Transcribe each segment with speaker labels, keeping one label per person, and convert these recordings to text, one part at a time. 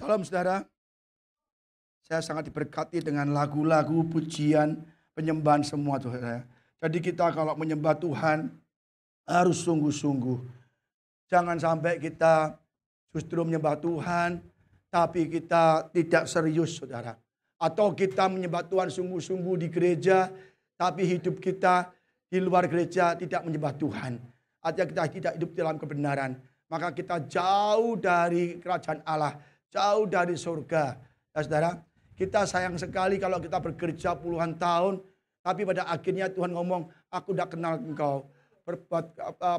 Speaker 1: Salam saudara, saya sangat diberkati dengan lagu-lagu, pujian, penyembahan semua saudara. Jadi kita kalau menyembah Tuhan harus sungguh-sungguh. Jangan sampai kita justru menyembah Tuhan, tapi kita tidak serius saudara. Atau kita menyembah Tuhan sungguh-sungguh di gereja, tapi hidup kita di luar gereja tidak menyembah Tuhan. Artinya kita tidak hidup dalam kebenaran. Maka kita jauh dari kerajaan Allah, jauh dari surga. Ya saudara, kita sayang sekali kalau kita bekerja puluhan tahun, tapi pada akhirnya Tuhan ngomong, aku udah kenal engkau,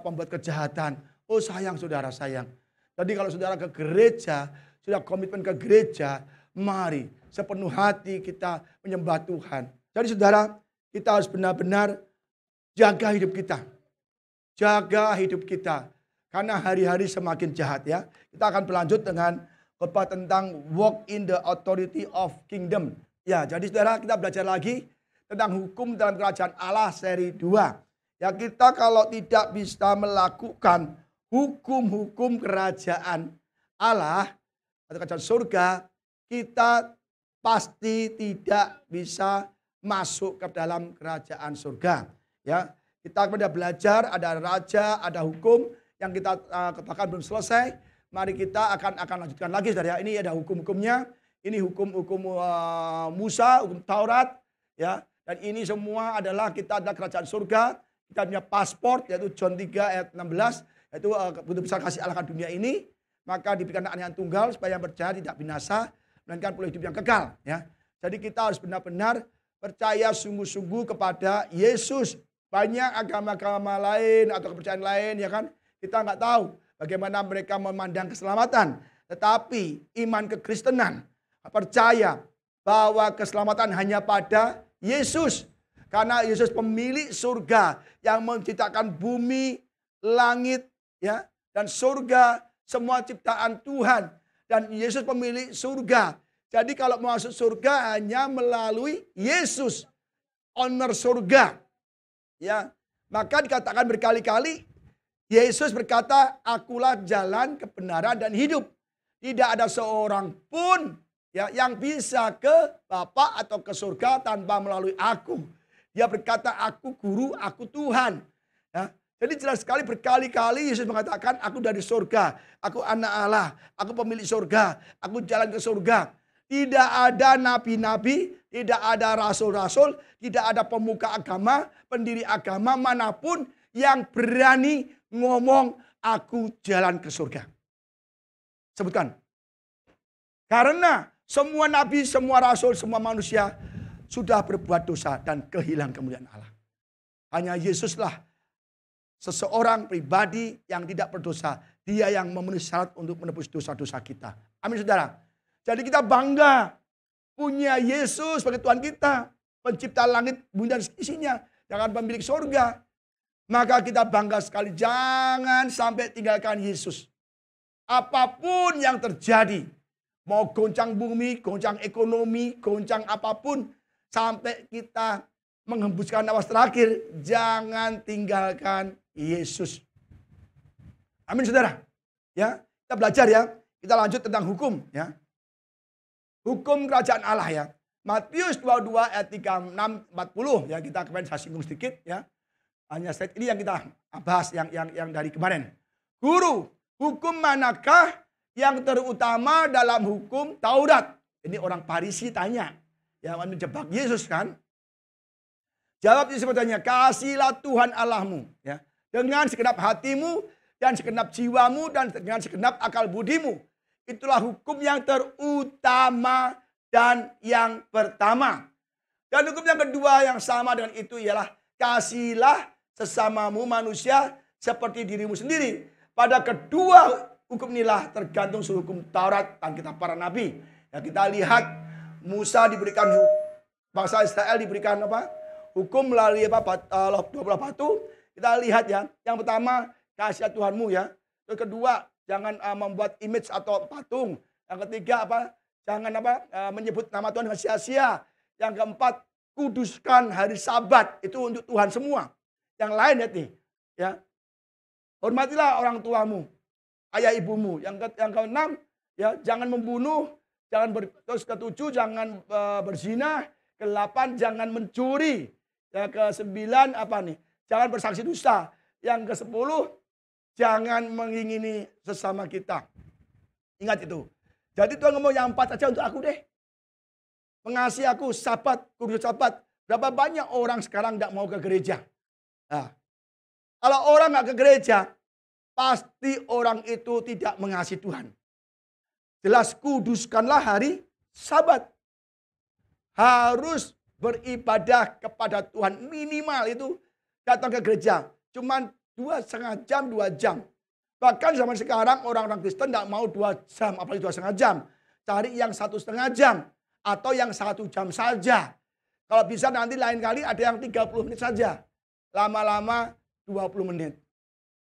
Speaker 1: pembuat kejahatan. Oh sayang saudara, sayang. Jadi kalau saudara ke gereja, sudah komitmen ke gereja, mari sepenuh hati kita menyembah Tuhan. Jadi saudara, kita harus benar-benar jaga hidup kita. Jaga hidup kita. Karena hari-hari semakin jahat ya. Kita akan berlanjut dengan khotbah tentang walk in the authority of kingdom. Ya, jadi saudara kita belajar lagi tentang hukum dalam kerajaan Allah seri 2. Ya, kita kalau tidak bisa melakukan hukum-hukum kerajaan Allah atau kerajaan surga, kita pasti tidak bisa masuk ke dalam kerajaan surga. Ya, kita sudah belajar ada raja, ada hukum yang kita bahkan belum selesai. Mari kita akan lanjutkan lagi saudara. Ini ada hukum-hukumnya. Ini hukum-hukum Musa, hukum Taurat, ya. Dan ini semua adalah kita adalah kerajaan surga. Kita punya paspor yaitu John 3 ayat 16, yaitu begitu besar kasih Allah akan dunia ini, maka diberikan anak yang tunggal supaya yang percaya tidak binasa, melainkan peroleh hidup yang kekal, ya. Jadi kita harus benar-benar percaya sungguh-sungguh kepada Yesus. Banyak agama-agama lain atau kepercayaan lain, ya kan? Kita nggak tahu bagaimana mereka memandang keselamatan. Tetapi iman kekristenan percaya bahwa keselamatan hanya pada Yesus. Karena Yesus pemilik surga yang menciptakan bumi, langit, ya, dan surga, semua ciptaan Tuhan. Dan Yesus pemilik surga. Jadi kalau mau masuk surga hanya melalui Yesus, owner surga. Ya, maka dikatakan berkali-kali Yesus berkata, akulah jalan, kebenaran, dan hidup. Tidak ada seorang pun ya yang bisa ke Bapa atau ke surga tanpa melalui aku. Dia berkata, aku guru, aku Tuhan. Ya, jadi jelas sekali berkali-kali Yesus mengatakan, aku dari surga, aku anak Allah, aku pemilik surga, aku jalan ke surga. Tidak ada nabi-nabi, tidak ada rasul-rasul, tidak ada pemuka agama, pendiri agama manapun yang berani ngomong aku jalan ke surga. Sebutkan. Karena semua nabi, semua rasul, semua manusia sudah berbuat dosa dan kehilangan kemuliaan Allah. Hanya Yesuslah seseorang pribadi yang tidak berdosa. Dia yang memenuhi syarat untuk menebus dosa-dosa kita. Amin saudara. Jadi kita bangga punya Yesus sebagai Tuhan kita. Pencipta langit, bumi dan isinya. Jangan pemilik surga. Maka kita bangga sekali, jangan sampai tinggalkan Yesus. Apapun yang terjadi, mau goncang bumi, goncang ekonomi, goncang apapun, sampai kita menghembuskan nafas terakhir, jangan tinggalkan Yesus. Amin saudara. Ya, kita belajar ya. Kita lanjut tentang hukum ya. Hukum kerajaan Allah ya. Matius 22 ayat 36 40 ya, kita kemarin saya singgung sedikit ya. Hanya slide ini yang kita bahas yang dari kemarin. Guru, hukum manakah yang terutama dalam hukum Taurat? Ini orang Farisi tanya. Yang menjebak Yesus kan. Jawab Yesus bertanya, kasihlah Tuhan Allahmu. Ya, dengan segenap hatimu dan segenap jiwamu dan dengan segenap akal budimu. Itulah hukum yang terutama dan yang pertama. Dan hukum yang kedua yang sama dengan itu ialah kasihlah sesamamu manusia seperti dirimu sendiri. Pada kedua hukum inilah tergantung seluruh hukum Taurat dan kitab para nabi. Ya, kita lihat Musa diberikan, bangsa Israel diberikan apa? Hukum melalui apa? 20 batu. Kita lihat ya. Yang pertama kasih Tuhanmu ya. Yang kedua jangan membuat image atau patung. Yang ketiga apa? Jangan apa? Menyebut nama Tuhan dengan sia-sia. Yang keempat kuduskan hari Sabat, itu untuk Tuhan semua. Yang lain nih, ya. Hormatilah orang tuamu, ayah ibumu. Yang keenam, Ya, jangan membunuh, terus ketujuh jangan berzina, ke-8 jangan mencuri. Ya, ke-9 apa nih? Jangan bersaksi dusta. Yang ke-10 jangan mengingini sesama kita. Ingat itu. Jadi Tuhan ngomong yang 4 aja untuk aku deh. Mengasihi aku, sabat, kudus sabat. Berapa banyak orang sekarang tidak mau ke gereja? Nah, kalau orang nggak ke gereja, pasti orang itu tidak mengasihi Tuhan. Jelas kuduskanlah hari Sabat. Harus beribadah kepada Tuhan. Minimal itu datang ke gereja. Cuman 2,5 jam, 2 jam. Bahkan zaman sekarang orang-orang Kristen tidak mau 2 jam, apalagi 2,5 jam. Cari yang 1,5 jam. Atau yang 1 jam saja. Kalau bisa nanti lain kali ada yang 30 menit saja. Lama-lama 20 menit.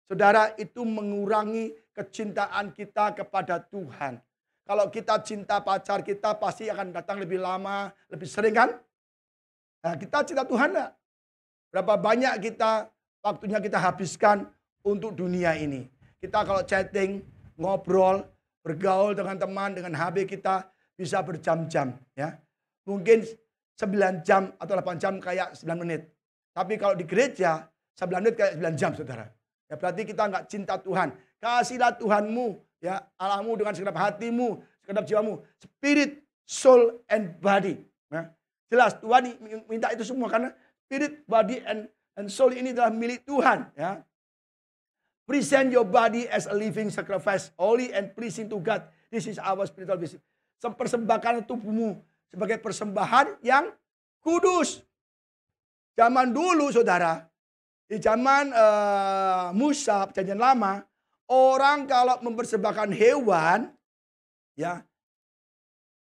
Speaker 1: Saudara, itu mengurangi kecintaan kita kepada Tuhan. Kalau kita cinta pacar kita pasti akan datang lebih lama, lebih sering kan? Nah, kita cinta Tuhan enggak? Berapa banyak waktunya kita habiskan untuk dunia ini. Kita kalau chatting, ngobrol, bergaul dengan teman, dengan HP kita bisa berjam-jam. Ya. Mungkin 9 jam atau 8 jam kayak 9 menit. Tapi kalau di gereja, 9 menit kayak 9 jam, saudara. Ya, berarti kita nggak cinta Tuhan. Kasihlah Tuhanmu, ya, Allahmu dengan segenap hatimu, segenap jiwamu, spirit, soul, and body. Ya. Jelas Tuhan minta itu semua karena spirit, body, and soul ini adalah milik Tuhan. Ya. Present your body as a living sacrifice, holy and pleasing to God. This is our spiritual worship. Persembahkan tubuhmu sebagai persembahan yang kudus. Zaman dulu, saudara, di zaman Musa, perjanjian lama, orang kalau mempersembahkan hewan, ya,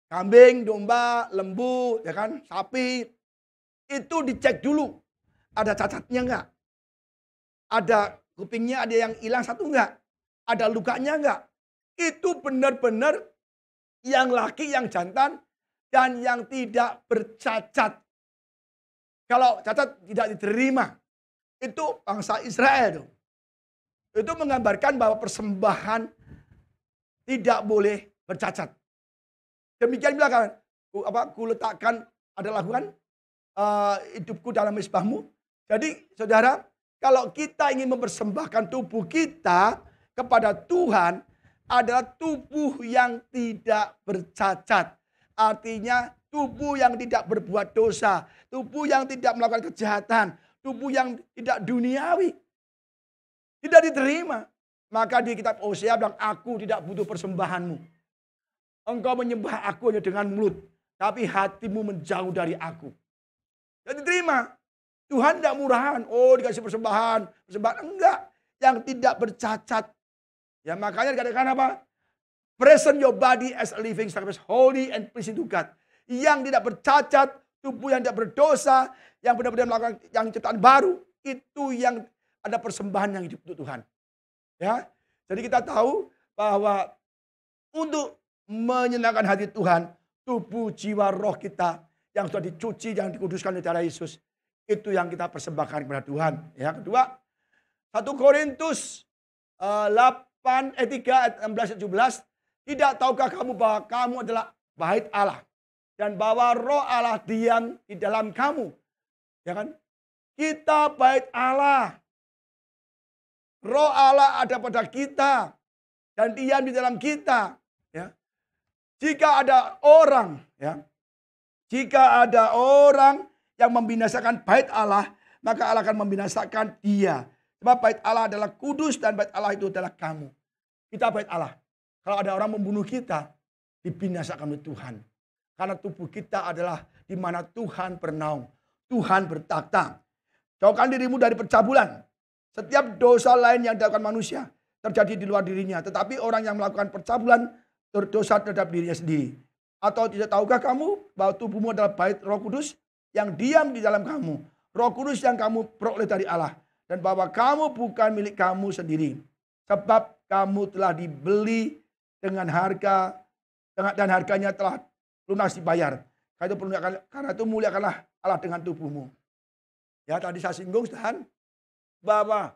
Speaker 1: kambing, domba, lembu, ya kan, sapi, itu dicek dulu, ada cacatnya enggak? Ada kupingnya ada yang hilang satu enggak? Ada lukanya enggak? Itu benar-benar yang laki, yang jantan, dan yang tidak bercacat. Kalau cacat tidak diterima. Itu bangsa Israel. Itu menggambarkan bahwa persembahan tidak boleh bercacat. Demikian bilang ku letakkan adalah Tuhan hidupku dalam misbahmu. Jadi saudara, kalau kita ingin mempersembahkan tubuh kita kepada Tuhan adalah tubuh yang tidak bercacat. Artinya tubuh yang tidak berbuat dosa, tubuh yang tidak melakukan kejahatan, tubuh yang tidak duniawi. Tidak diterima. Maka di kitab Hosea bilang, aku tidak butuh persembahanmu. Engkau menyembah aku hanya dengan mulut, tapi hatimu menjauh dari aku. Tidak diterima. Tuhan tidak murahan. Oh, dikasih persembahan. Enggak. Yang tidak bercacat. Ya, makanya dikatakan apa? Present your body as a living sacrifice, holy and pleasing to God. Yang tidak bercacat, tubuh yang tidak berdosa, yang benar-benar melakukan yang ciptaan baru, itu yang ada persembahan yang hidup untuk Tuhan. Ya, jadi kita tahu bahwa untuk menyenangkan hati Tuhan, tubuh, jiwa, roh kita yang sudah dicuci, yang dikuduskan oleh darah Yesus, itu yang kita persembahkan kepada Tuhan. Ya, kedua, 1 Korintus 3 ayat 16-17, tidak tahukah kamu bahwa kamu adalah bait Allah dan bahwa roh Allah diam di dalam kamu? Ya kan? Kita bait Allah. Roh Allah ada pada kita dan diam di dalam kita. Ya. Jika ada orang yang membinasakan bait Allah, maka Allah akan membinasakan dia. Sebab bait Allah adalah kudus dan bait Allah itu adalah kamu. Kita bait Allah. Kalau ada orang membunuh kita, dibinasakan oleh Tuhan. Karena tubuh kita adalah di mana Tuhan bernaung. Tuhan bertakhta. Jauhkan dirimu dari percabulan. Setiap dosa lain yang dilakukan manusia terjadi di luar dirinya. Tetapi orang yang melakukan percabulan berdosa terhadap dirinya sendiri. Atau tidak tahukah kamu bahwa tubuhmu adalah bait Roh Kudus yang diam di dalam kamu. Roh Kudus yang kamu peroleh dari Allah. Dan bahwa kamu bukan milik kamu sendiri. Sebab kamu telah dibeli dengan harga, dan harganya telah lunas dibayar. Karena itu muliakanlah Allah dengan tubuhmu. Ya, tadi saya singgung dan bahwa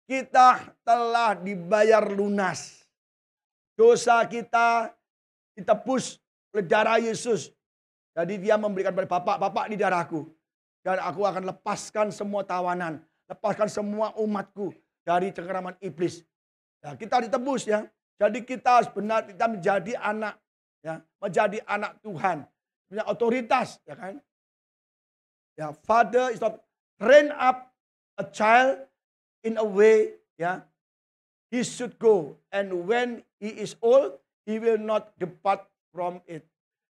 Speaker 1: kita telah dibayar lunas. Dosa kita ditebus oleh darah Yesus. Jadi dia memberikan pada Bapak, Bapak ini darahku. Dan aku akan lepaskan semua tawanan, lepaskan semua umatku dari cengkeraman iblis. Ya, kita ditebus ya. Jadi kita benar kita menjadi anak ya, menjadi anak Tuhan, punya otoritas ya kan. Ya, father is not train up a child in a way ya he should go, and when he is old he will not depart from it.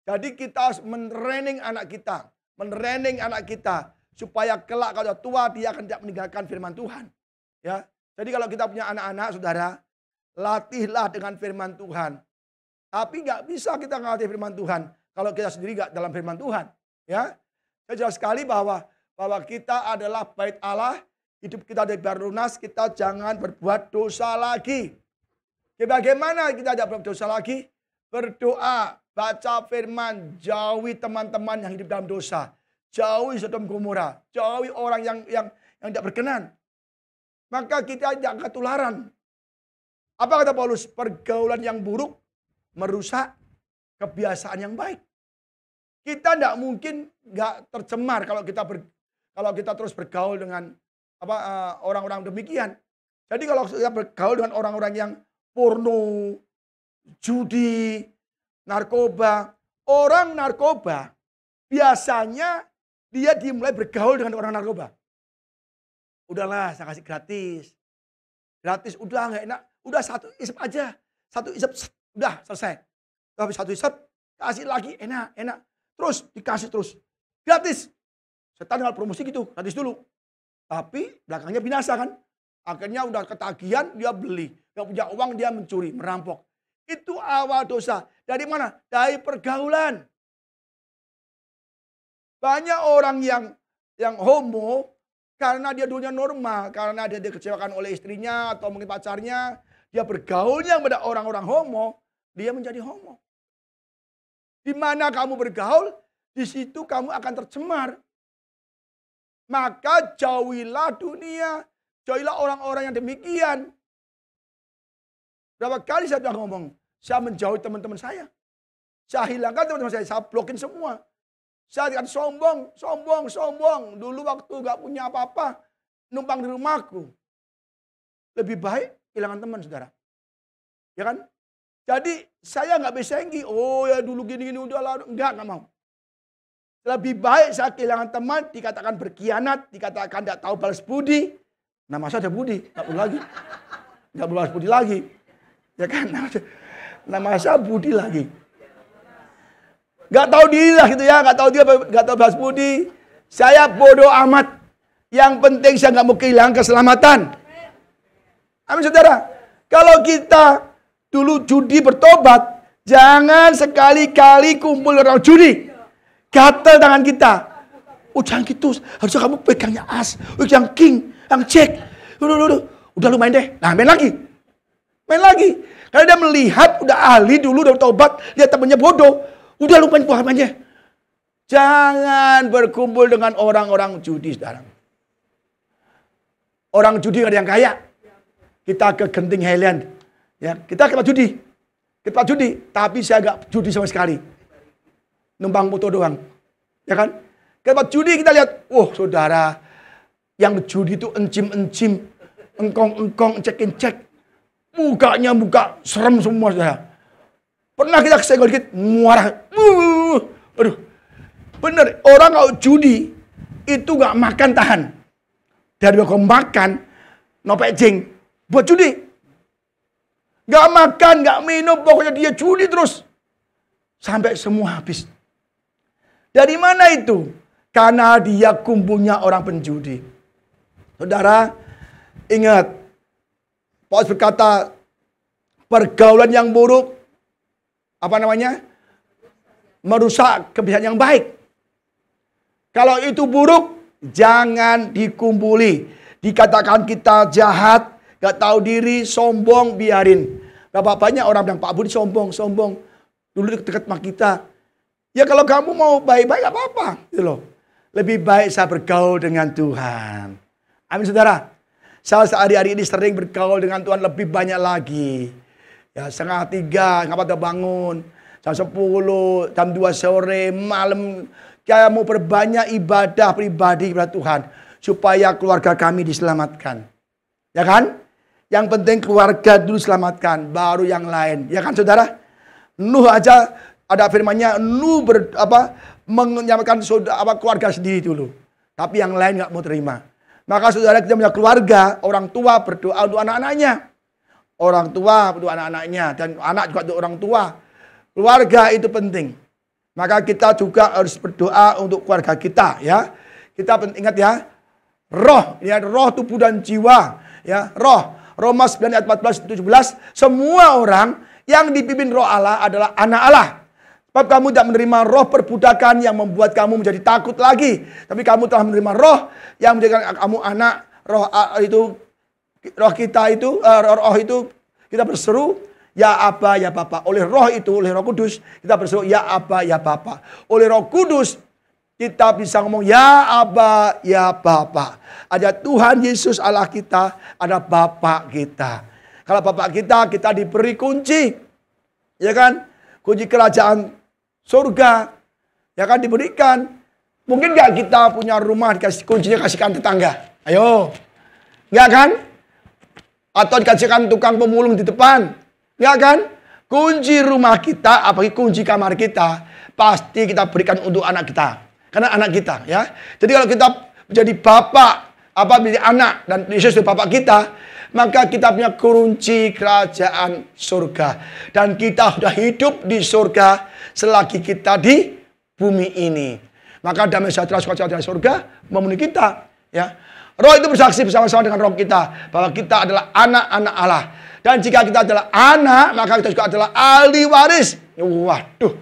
Speaker 1: Jadi kita harus mentraining anak kita supaya kelak kalau tua dia akan tidak meninggalkan firman Tuhan. Ya. Jadi kalau kita punya anak-anak, saudara, latihlah dengan firman Tuhan. Tapi nggak bisa kita ngelatih firman Tuhan kalau kita sendiri nggak dalam firman Tuhan. Ya, saya jelas sekali bahwa kita adalah bait Allah, hidup kita baru lunas, kita jangan berbuat dosa lagi. Bagaimana kita tidak berbuat dosa lagi? Berdoa, baca firman, jauhi teman-teman yang hidup dalam dosa, jauhi Sodom Gomora, jauhi orang yang tidak berkenan. Maka kita tidak ketularan. Apa kata Paulus? Pergaulan yang buruk merusak kebiasaan yang baik. Kita tidak mungkin nggak tercemar kalau kita terus bergaul dengan orang-orang demikian. Jadi kalau kita bergaul dengan orang-orang yang porno, judi, narkoba, orang narkoba biasanya dia dimulai bergaul dengan orang narkoba. Udahlah, saya kasih gratis, udah nggak enak. Udah satu isep aja. Satu isep, udah selesai. Tapi satu isep, kasih lagi, enak. Terus, dikasih terus. Gratis. Setan tinggal promosi gitu, gratis dulu. Tapi belakangnya binasa kan. Akhirnya udah ketagihan, dia beli. Gak punya uang, dia mencuri, merampok. Itu awal dosa. Dari mana? Dari pergaulan. Banyak orang yang homo, karena dia dulunya normal, karena dia dikecewakan oleh istrinya atau mungkin pacarnya, dia bergaulnya pada orang-orang homo, dia menjadi homo. Di mana kamu bergaul, di situ kamu akan tercemar. Maka jauhilah dunia, jauhilah orang-orang yang demikian. Berapa kali saya bilang ngomong, saya menjauhi teman-teman saya. Saya hilangkan teman-teman saya blokin semua. Saya akan sombong. Dulu waktu gak punya apa-apa, numpang di rumahku. Lebih baik kehilangan teman, saudara. Ya kan? Jadi saya gak besengki, oh ya dulu gini-gini udah lalu. Enggak mau. Lebih baik saya kehilangan teman, dikatakan berkhianat, dikatakan tidak tahu balas budi. Nama saya ada budi, gak perlu lagi. Gak perlu balas budi lagi. Ya kan? Nama saya Budi lagi. Gak tahu diri lah gitu ya, gak tahu balas budi. Saya bodoh amat. Yang penting saya gak mau kehilangan keselamatan. Amin saudara. Kalau kita dulu judi bertobat, jangan sekali-kali kumpul orang judi. Gatel tangan kita. Oh jangan gitu, harusnya kamu pegangnya as. Oh yang king, yang jack. Udah lu main deh. Nah main lagi. Karena dia melihat udah ahli dulu, udah bertobat, lihat temannya bodoh. Udah lupain aja. Jangan berkumpul dengan orang-orang judi, saudara. Orang judi ada yang kaya. Kita ke Genting Highland. Ya, kita ke tempat judi. Tapi saya gak judi sama sekali. Numpang foto doang. Ya kan? Ke tempat judi kita lihat. Oh saudara. Yang judi itu encim-encim. Engkong-engkong, cek-cek. Mukanya muka serem semua, saudara. Pernah kita kesenggol dikit, muarah. Aduh. Bener, orang kalau judi, itu gak makan tahan. Dari kau makan, nopek jeng, buat judi. Gak makan, gak minum, pokoknya dia judi terus. Sampai semua habis. Dari mana itu? Karena dia kumpulnya orang penjudi. Saudara, ingat. Paulus berkata, pergaulan yang buruk, merusak kebiasaan yang baik. Kalau itu buruk, jangan dikumpuli. Dikatakan kita jahat, gak tahu diri, sombong, biarin. Berapa banyak orang bilang, Pak Budi sombong. Dulu dekat sama kita. Ya kalau kamu mau baik-baik gak apa-apa. Gitu loh. Lebih baik saya bergaul dengan Tuhan. Amin saudara. Saya sehari-hari ini sering bergaul dengan Tuhan lebih banyak lagi. Ya 2:30, ngapa udah bangun. jam 10, jam 2 sore, malam. Kita mau berbanyak ibadah pribadi kepada Tuhan. Supaya keluarga kami diselamatkan. Ya kan? Yang penting keluarga dulu selamatkan. Baru yang lain. Ya kan saudara? Nuh aja ada firmannya. Nuh menyelamatkan keluarga sendiri dulu. Tapi yang lain nggak mau terima. Maka saudara kita punya keluarga. Orang tua berdoa untuk anak-anaknya. Orang tua untuk anak-anaknya. Dan anak juga untuk orang tua. Keluarga itu penting. Maka kita juga harus berdoa untuk keluarga kita, ya. Kita ingat ya, roh, ya, roh, tubuh dan jiwa, ya, roh. Roma 9 ayat 14-17, semua orang yang dipimpin roh Allah adalah anak Allah. Sebab kamu tidak menerima roh perbudakan yang membuat kamu menjadi takut lagi, tapi kamu telah menerima roh yang menjadikan kamu anak. Roh kita itu, roh itu kita berseru, ya Aba, ya Bapa. Oleh roh itu, oleh Roh Kudus, kita berseru, ya Aba, ya Bapa. Oleh Roh Kudus, kita bisa ngomong, ya Aba, ya Bapa. Ada Tuhan Yesus Allah kita, ada Bapa kita. Kalau Bapa kita diberi kunci. Ya kan? Kunci kerajaan surga. Ya kan, diberikan. Mungkin gak kita punya rumah, dikasih kuncinya kasihkan tetangga? Ayo. Enggak kan? Atau dikasihkan tukang pemulung di depan? Ya kan? Kunci rumah kita, apalagi kunci kamar kita, pasti kita berikan untuk anak kita. Karena anak kita, ya. Jadi kalau kita menjadi bapak, menjadi anak, dan Yesus itu bapak kita, maka kita punya kunci kerajaan surga. Dan kita sudah hidup di surga selagi kita di bumi ini. Maka damai sejahtera sukacita dari surga memenuhi kita, ya. Roh itu bersaksi bersama-sama dengan roh kita bahwa kita adalah anak-anak Allah. Dan jika kita adalah anak, maka kita juga adalah ahli waris. Waduh.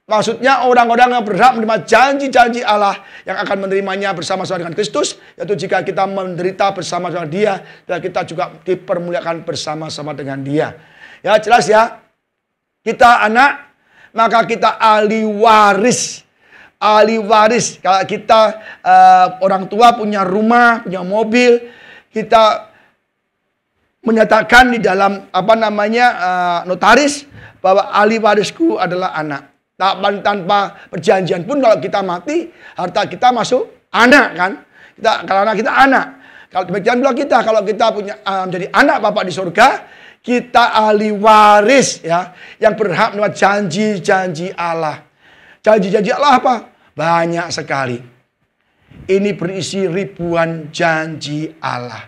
Speaker 1: Maksudnya orang-orang yang berhak menerima janji-janji Allah yang akan menerimanya bersama-sama dengan Kristus. Yaitu jika kita menderita bersama-sama Dia, dan kita juga dipermuliakan bersama-sama dengan Dia. Ya, jelas ya. Kita anak, maka kita ahli waris. Ahli waris. Kalau kita orang tua punya rumah, punya mobil, kita menyatakan di dalam notaris bahwa ahli warisku adalah anak. Tanpa perjanjian pun kalau kita mati, harta kita masuk anak kan. Karena kita anak. Kalau demikian pula kita, kalau kita punya menjadi anak Bapa di surga, kita ahli waris, ya, yang berhak menerima janji-janji Allah. Janji-janji Allah apa? Banyak sekali. Ini berisi ribuan janji Allah.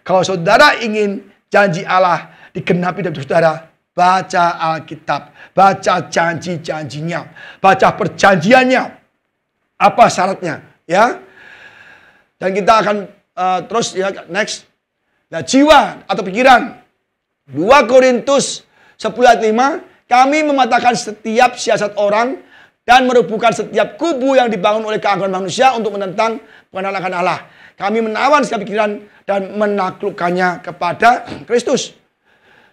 Speaker 1: Kalau saudara ingin janji Allah digenapi dari saudara, baca Alkitab, baca janji-janjinya, baca perjanjiannya. Apa syaratnya, ya? Dan kita akan terus, ya, next. Nah, jiwa atau pikiran. 2 Korintus 10 ayat 5, kami mematahkan setiap siasat orang dan merubuhkan setiap kubu yang dibangun oleh keangkuhan manusia untuk menentang pengenalan Allah. Kami menawan setiap pikiran dan menaklukkannya kepada Kristus.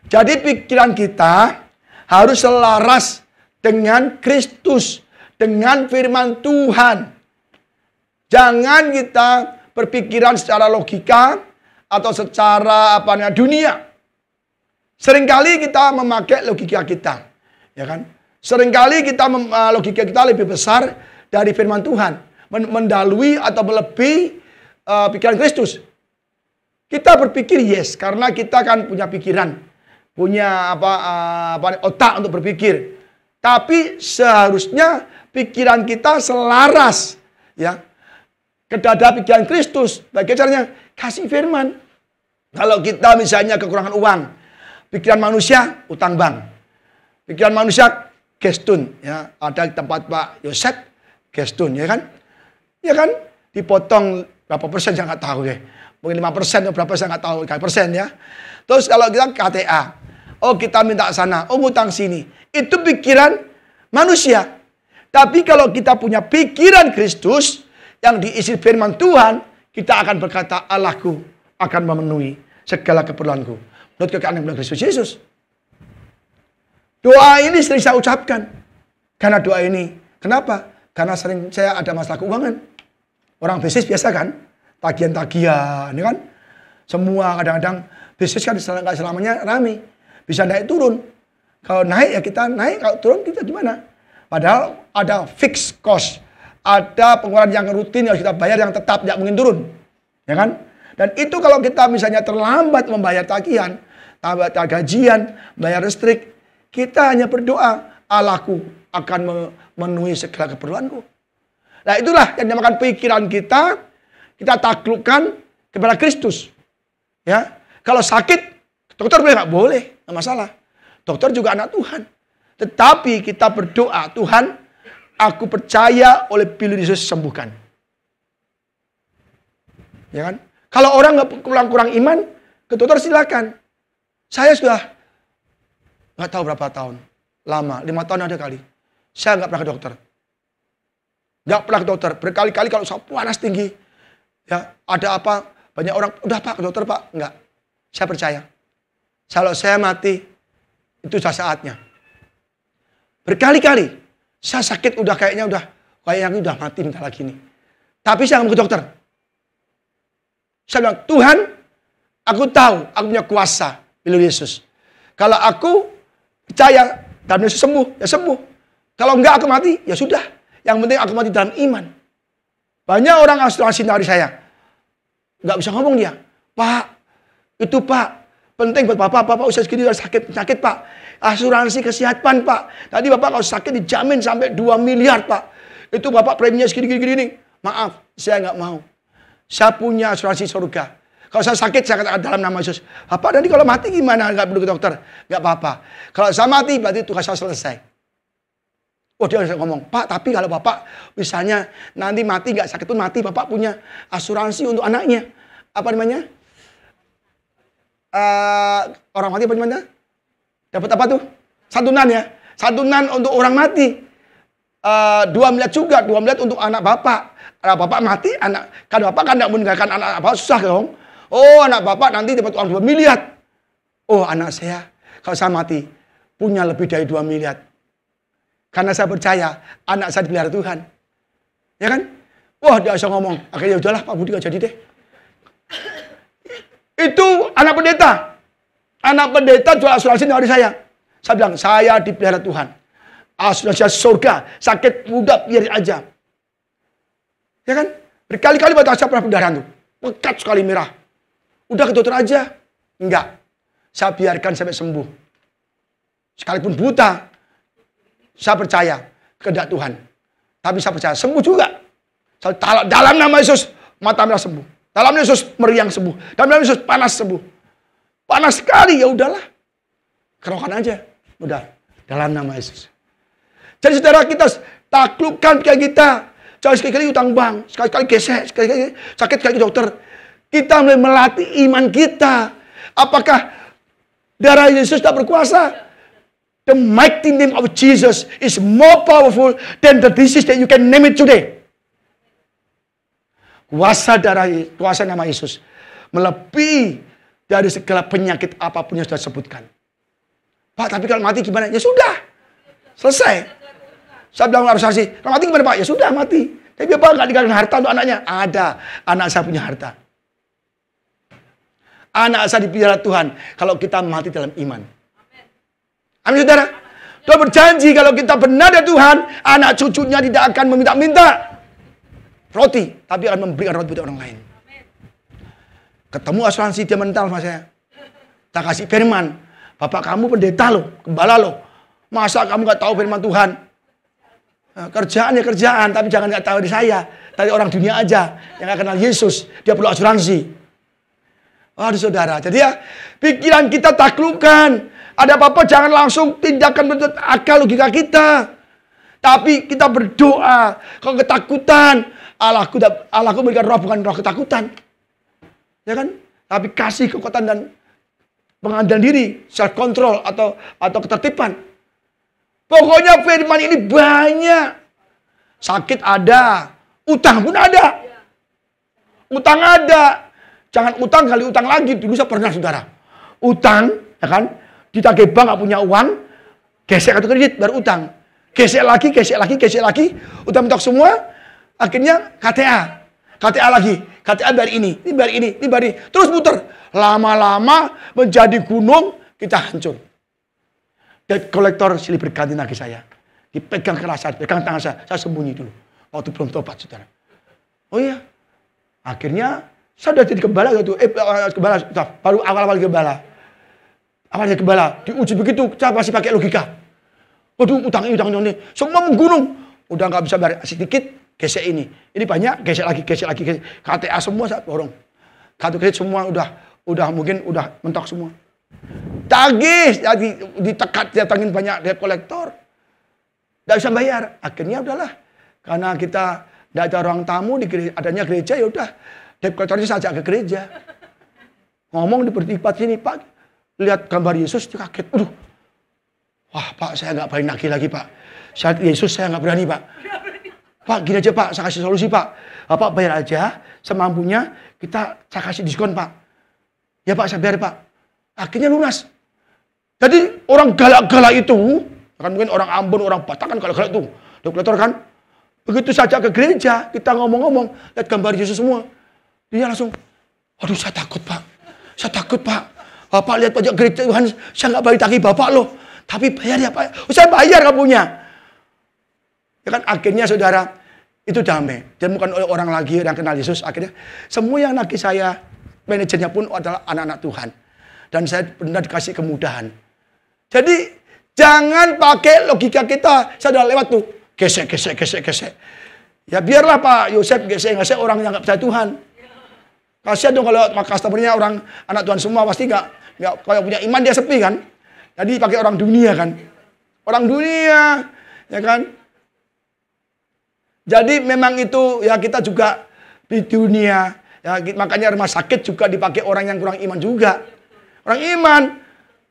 Speaker 1: Jadi pikiran kita harus selaras dengan Kristus, dengan firman Tuhan. Jangan kita berpikiran secara logika atau secara dunia. Seringkali kita memakai logika kita, ya kan? Seringkali logika kita lebih besar dari firman Tuhan, mendalui atau melebihi pikiran Kristus. Kita berpikir yes, karena kita kan punya pikiran, punya otak untuk berpikir. Tapi seharusnya pikiran kita selaras, ya, kepada pikiran Kristus. Bagaimana caranya? Kasih firman. Kalau kita misalnya kekurangan uang, pikiran manusia utang bank, pikiran manusia gestun, ya, ada di tempat Pak Yosef gestun, ya kan? Ya kan? Dipotong berapa persen saya nggak tahu ya. Mungkin 5% atau berapa saya nggak tahu, 3% ya. Terus kalau kita KTA, oh kita minta sana, oh ngutang sini. Itu pikiran manusia. Tapi kalau kita punya pikiran Kristus yang diisi firman Tuhan, kita akan berkata, Allahku akan memenuhi segala keperluanku. Menurut kekayaan Kristus Yesus. Doa ini sering saya ucapkan. Karena doa ini. Kenapa? Karena sering saya ada masalah keuangan. Orang bisnis biasa kan? Tagihan-tagihan, ya kan? Semua kadang-kadang bisnis kan nggak selamanya rame. Bisa naik turun. Kalau naik ya kita naik, kalau turun kita gimana? Padahal ada fixed cost. Ada pengeluaran yang rutin yang harus kita bayar yang tetap, tidak mungkin turun. Ya kan? Dan itu kalau kita misalnya terlambat membayar tagihan, tambah gajian, bayar listrik, kita hanya berdoa, Allahku akan memenuhi segala keperluanku. Nah itulah yang dinamakan pikiran kita taklukkan kepada Kristus. Ya, kalau sakit, dokter boleh nggak? Boleh, nggak masalah. Dokter juga anak Tuhan. Tetapi kita berdoa, Tuhan, aku percaya oleh pilihan Yesus sembuhkan. Ya kan? Kalau orang nggak kurang iman, ke dokter silakan. Saya sudah nggak tahu berapa tahun, lama, 5 tahun ada kali. Saya nggak pernah ke dokter. Nggak pernah ke dokter. Berkali-kali kalau saya panas tinggi, ya ada apa? Banyak orang, udah Pak ke dokter Pak. Enggak. Saya percaya. Kalau saya mati, itu sudah saatnya. Berkali-kali saya sakit kayaknya udah mati bentar lagi nih. Tapi saya nggak mau ke dokter. Saya bilang, Tuhan, aku tahu aku punya kuasa melalui Yesus. Kalau aku percaya dalam Yesus sembuh, ya sembuh. Kalau enggak aku mati, ya sudah. Yang penting aku mati dalam iman. Banyak orang asuransi dari saya. Nggak bisa ngomong dia. Pak, itu Pak, penting buat Bapak usia segini udah sakit Pak. Asuransi kesehatan Pak. Tadi Bapak kalau sakit dijamin sampai 2 miliar Pak. Itu Bapak preminya segini. Maaf, saya nggak mau. Saya punya asuransi surga. Kalau saya sakit, saya katakan dalam nama Yesus. Bapak nanti kalau mati gimana? Nggak perlu ke dokter. Nggak apa-apa. Kalau saya mati, berarti tugas saya selesai. Oh dia bisa ngomong, Pak tapi kalau Bapak misalnya nanti mati nggak sakit pun mati, Bapak punya asuransi untuk anaknya. Apa namanya? Orang mati apa namanya? Dapat apa tuh? Santunan ya. Santunan untuk orang mati. 2 miliar juga, 2 miliar untuk anak Bapak. Anak Bapak mati, kan Bapak kan tidak meninggalkan anak Bapak, susah dong. Oh anak Bapak nanti dapat uang 2 miliar. Oh anak saya, kalau saya mati, punya lebih dari 2 miliar. Karena saya percaya anak saya dipelihara Tuhan. Ya kan? Wah dia bisa ngomong. Akhirnya udahlah Pak Budi gak jadi deh. Itu anak pendeta. Anak pendeta jual asuransi dari saya. Saya bilang, saya dipelihara Tuhan. Asuransi surga. Sakit muda biarin aja. Ya kan? Berkali-kali batas saya pernah pendarahan tuh. Pekat sekali merah. Udah ke dokter aja. Enggak. Saya biarkan sampai sembuh. Sekalipun buta. Saya percaya kehendak Tuhan. Tapi saya percaya sembuh juga. Dalam nama Yesus mata merah sembuh. Dalam nama Yesus meriang sembuh. Dalam nama Yesus panas sembuh. Panas sekali ya udahlah. Kerokan aja. Udah. Dalam nama Yesus. Jadi saudara kita taklukkan kayak kita. Jangan sekali-kali utang bank. Sekali-kali gesek. Sekali-kali sakit sekali dokter. Kita mulai melatih iman kita. Apakah darah Yesus tak berkuasa? The mighty name of Jesus is more powerful than the disease that you can name it today. Kuasa nama Yesus melebihi dari segala penyakit apapun yang sudah disebutkan. Pak, tapi kalau mati gimana? Ya sudah, selesai. Saya bilang harus saksi. Kalau mati gimana Pak? Ya sudah mati. Tapi Bapak nggak dikasih harta untuk anaknya? Ada, anak saya punya harta. Anak saya dipelihara Tuhan. Kalau kita mati dalam iman. Amin saudara. Tuhan berjanji kalau kita benar dari Tuhan, anak cucunya tidak akan meminta-minta roti, tapi akan memberikan roti kepada orang lain. Ketemu asuransi dia mental sama saya. Tak kasih firman. Bapak kamu pendeta loh, gembala loh. Masa kamu gak tahu firman Tuhan? Nah, kerjaan ya kerjaan, tapi jangan gak tahu di saya. Dari orang dunia aja yang gak kenal Yesus, dia perlu asuransi. Waduh saudara, jadi ya pikiran kita taklukkan. Ada apa-apa jangan langsung tindakan menurut akal logika kita. Tapi kita berdoa. Kalau ketakutan, Allahku memberikan roh bukan roh ketakutan. Ya kan? Tapi kasih kekuatan dan pengendalian diri, self control atau ketertiban. Pokoknya firman ini banyak. Sakit ada, utang pun ada. Utang ada. Jangan utang kali utang lagi. Dulu saya pernah saudara. Utang, ya kan? Ditagih bank gak punya uang, gesek kartu kredit baru utang. Gesek lagi, utang mentok semua, akhirnya KTA lagi, KTA bayar ini bayar ini, terus muter. Lama-lama menjadi gunung, kita hancur. debt collector silih berganti nagih saya. Dipegang keras, pegang tangan saya sembunyi dulu. Waktu belum tobat, saudara. Oh iya, akhirnya saya udah jadi gembala gitu. Gembala, baru awal-awal gembala. Awalnya gembala, diuji begitu, saya masih pakai logika. Waduh, utang ini, semua menggunung. Udah nggak bisa bayar, sedikit, gesek ini. Ini banyak, gesek lagi. KTA semua saya borong. Kartu kredit semua udah mungkin udah mentok semua. Tagih, ditekat, datangin banyak debt collector. Nggak bisa bayar. Akhirnya udahlah. Karena kita nggak ada ruang tamu, adanya gereja, ya udah. Debt collectornya saja ke gereja. Ngomong di berdebat sini, Pak. Lihat gambar Yesus, dia kaget. Aduh. Wah, Pak, saya nggak berani nagih lagi, Pak. Saat Yesus saya nggak berani, Pak. Pak, gini aja, Pak. Saya kasih solusi, Pak. Bapak bayar aja semampunya. Saya kasih diskon, Pak. Ya, Pak, saya bayar, Pak. Akhirnya lunas. Jadi orang galak-galak itu, kan mungkin orang Ambon, orang Batak kan galak-galak itu. Dokter kan. Begitu saja ke gereja, kita ngomong-ngomong, lihat gambar Yesus semua. Dia langsung, aduh saya takut, Pak. Saya takut, Pak. Bapak lihat pajak gereja Tuhan, saya nggak bayar tagih Bapak loh. Tapi bayar ya, Pak. Saya bayar kamunya. Ya kan akhirnya saudara itu damai. Dan bukan oleh orang lagi yang kenal Yesus. Akhirnya semua yang nagih saya, manajernya pun adalah anak-anak Tuhan. Dan saya benar dikasih kemudahan. Jadi jangan pakai logika kita. Saya udah lewat tuh. Gesek. Ya biarlah Pak Yosef gesek orang yang nggak percaya Tuhan. Kasihan dong kalau customernya orang anak Tuhan semua pasti nggak kalau punya iman dia sepi kan. Jadi pakai orang dunia kan. Orang dunia, ya kan. Jadi memang itu ya kita juga di dunia. Ya, makanya rumah sakit juga dipakai orang yang kurang iman juga. Orang iman.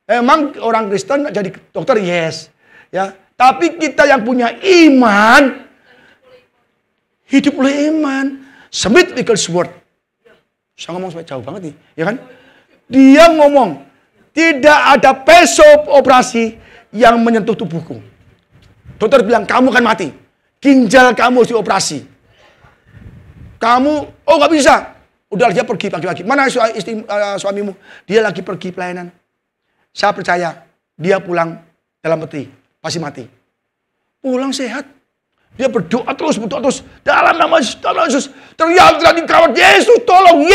Speaker 1: Emang orang Kristen jadi dokter, yes. Ya, tapi kita yang punya iman, hidup oleh iman. Smith Wigglesworth. Saya ngomong sampai jauh banget nih, ya kan? Dia ngomong, tidak ada peso operasi yang menyentuh tubuhku. Dokter bilang, kamu akan mati. Ginjal kamu harus dioperasi. Kamu, oh nggak bisa. Udah dia pergi pagi-pagi. Mana suamimu? Dia lagi pergi pelayanan. Saya percaya, dia pulang dalam peti. Pasti mati. Pulang sehat. Dia berdoa terus. Dalam nama Yesus. Teriak dikawat. Yesus tolong.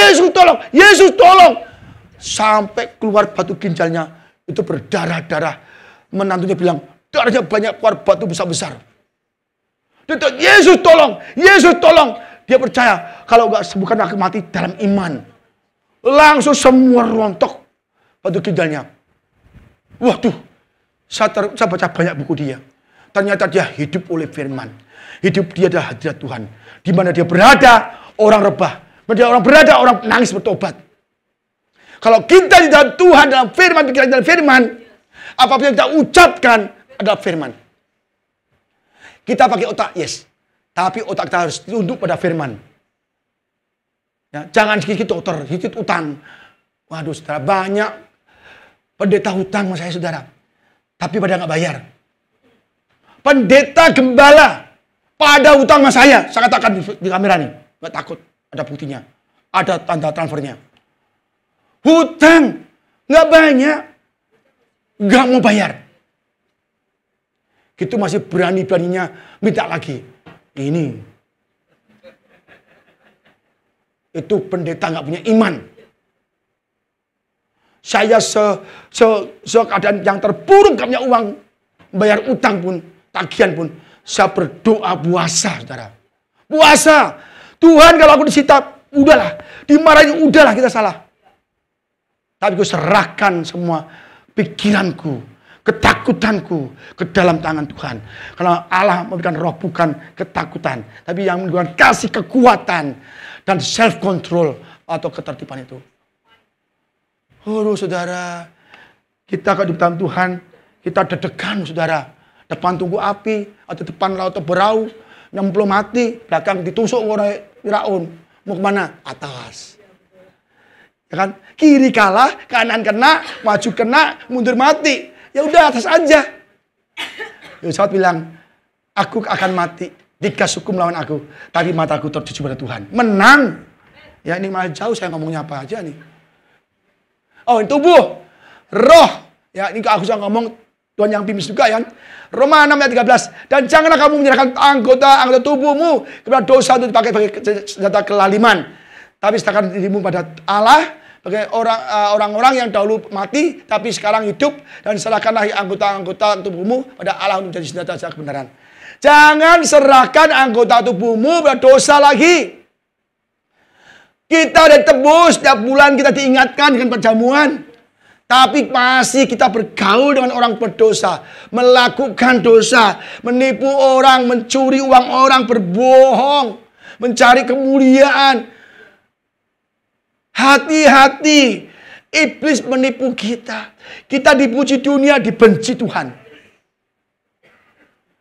Speaker 1: Sampai keluar batu ginjalnya. Itu berdarah-darah. Menantunya bilang, darahnya banyak keluar batu besar-besar. Dia bilang, Yesus tolong. Dia percaya, kalau nggak sembuhkan akan mati dalam iman. Langsung semua rontok batu ginjalnya. Waduh, saya baca banyak buku dia. Ternyata dia hidup oleh firman. Hidup dia adalah hadirat Tuhan. Di mana dia berada, orang rebah. Di mana orang berada, orang nangis bertobat. Kalau kita di dalam Tuhan, dalam firman, pikiran dalam firman, apapun yang kita ucapkan adalah firman. Kita pakai otak, yes. Tapi otak kita harus tunduk pada firman. Ya, jangan sedikit dokter, sedikit utang. Waduh, saudara, banyak pendeta hutang sama saya, saudara. Tapi pada nggak bayar. Pendeta gembala pada hutang sama saya katakan di kamera nih. Nggak takut, ada buktinya. Ada tanda transfernya. Hutang, nggak banyak. Nggak mau bayar. Gitu masih berani-beraninya minta lagi. Ini. Itu pendeta nggak punya iman. Saya keadaan yang terpuruk, gak punya uang. Bayar utang pun, tagihan pun. Saya berdoa puasa, saudara. Puasa. Tuhan kalau aku disita, udahlah. Dimarahin, udahlah kita salah. Tapi aku serahkan semua pikiranku, ketakutanku ke dalam tangan Tuhan. Karena Allah memberikan roh bukan ketakutan. Tapi yang memberikan kasih kekuatan dan self-control atau ketertiban itu. Oh saudara, kita kalau di dalam Tuhan, kita deg-degan saudara. Depan tunggu api, atau depan laut berau, nyemplung mati, belakang ditusuk oleh Firaun. Mau kemana? Atas. Ya kan? Kiri kalah, kanan kena, maju kena, mundur mati. Ya udah atas aja. Yosua bilang, aku akan mati jika suku melawan aku, tapi mataku tertuju pada Tuhan. Menang. Ya ini malah jauh saya ngomongnya apa aja nih. Oh, tubuh, roh. Ya, ini aku sudah ngomong Tuhan yang pimpin juga ya. Roma 6 ayat 13. Dan janganlah kamu menyerahkan anggota tubuhmu kepada dosa untuk dipakai sebagai senjata kelaliman. Tapi serahkan dirimu pada Allah sebagai orang-orang yang dahulu mati tapi sekarang hidup, dan serahkanlah anggota-anggota tubuhmu pada Allah untuk menjadi senjata kebenaran. Jangan serahkan anggota tubuhmu pada dosa lagi. Kita ditebus, setiap bulan kita diingatkan dengan perjamuan. Tapi masih kita bergaul dengan orang berdosa, melakukan dosa, menipu orang, mencuri uang orang, berbohong, mencari kemuliaan. Hati-hati, iblis menipu kita. Kita dipuji dunia, dibenci Tuhan.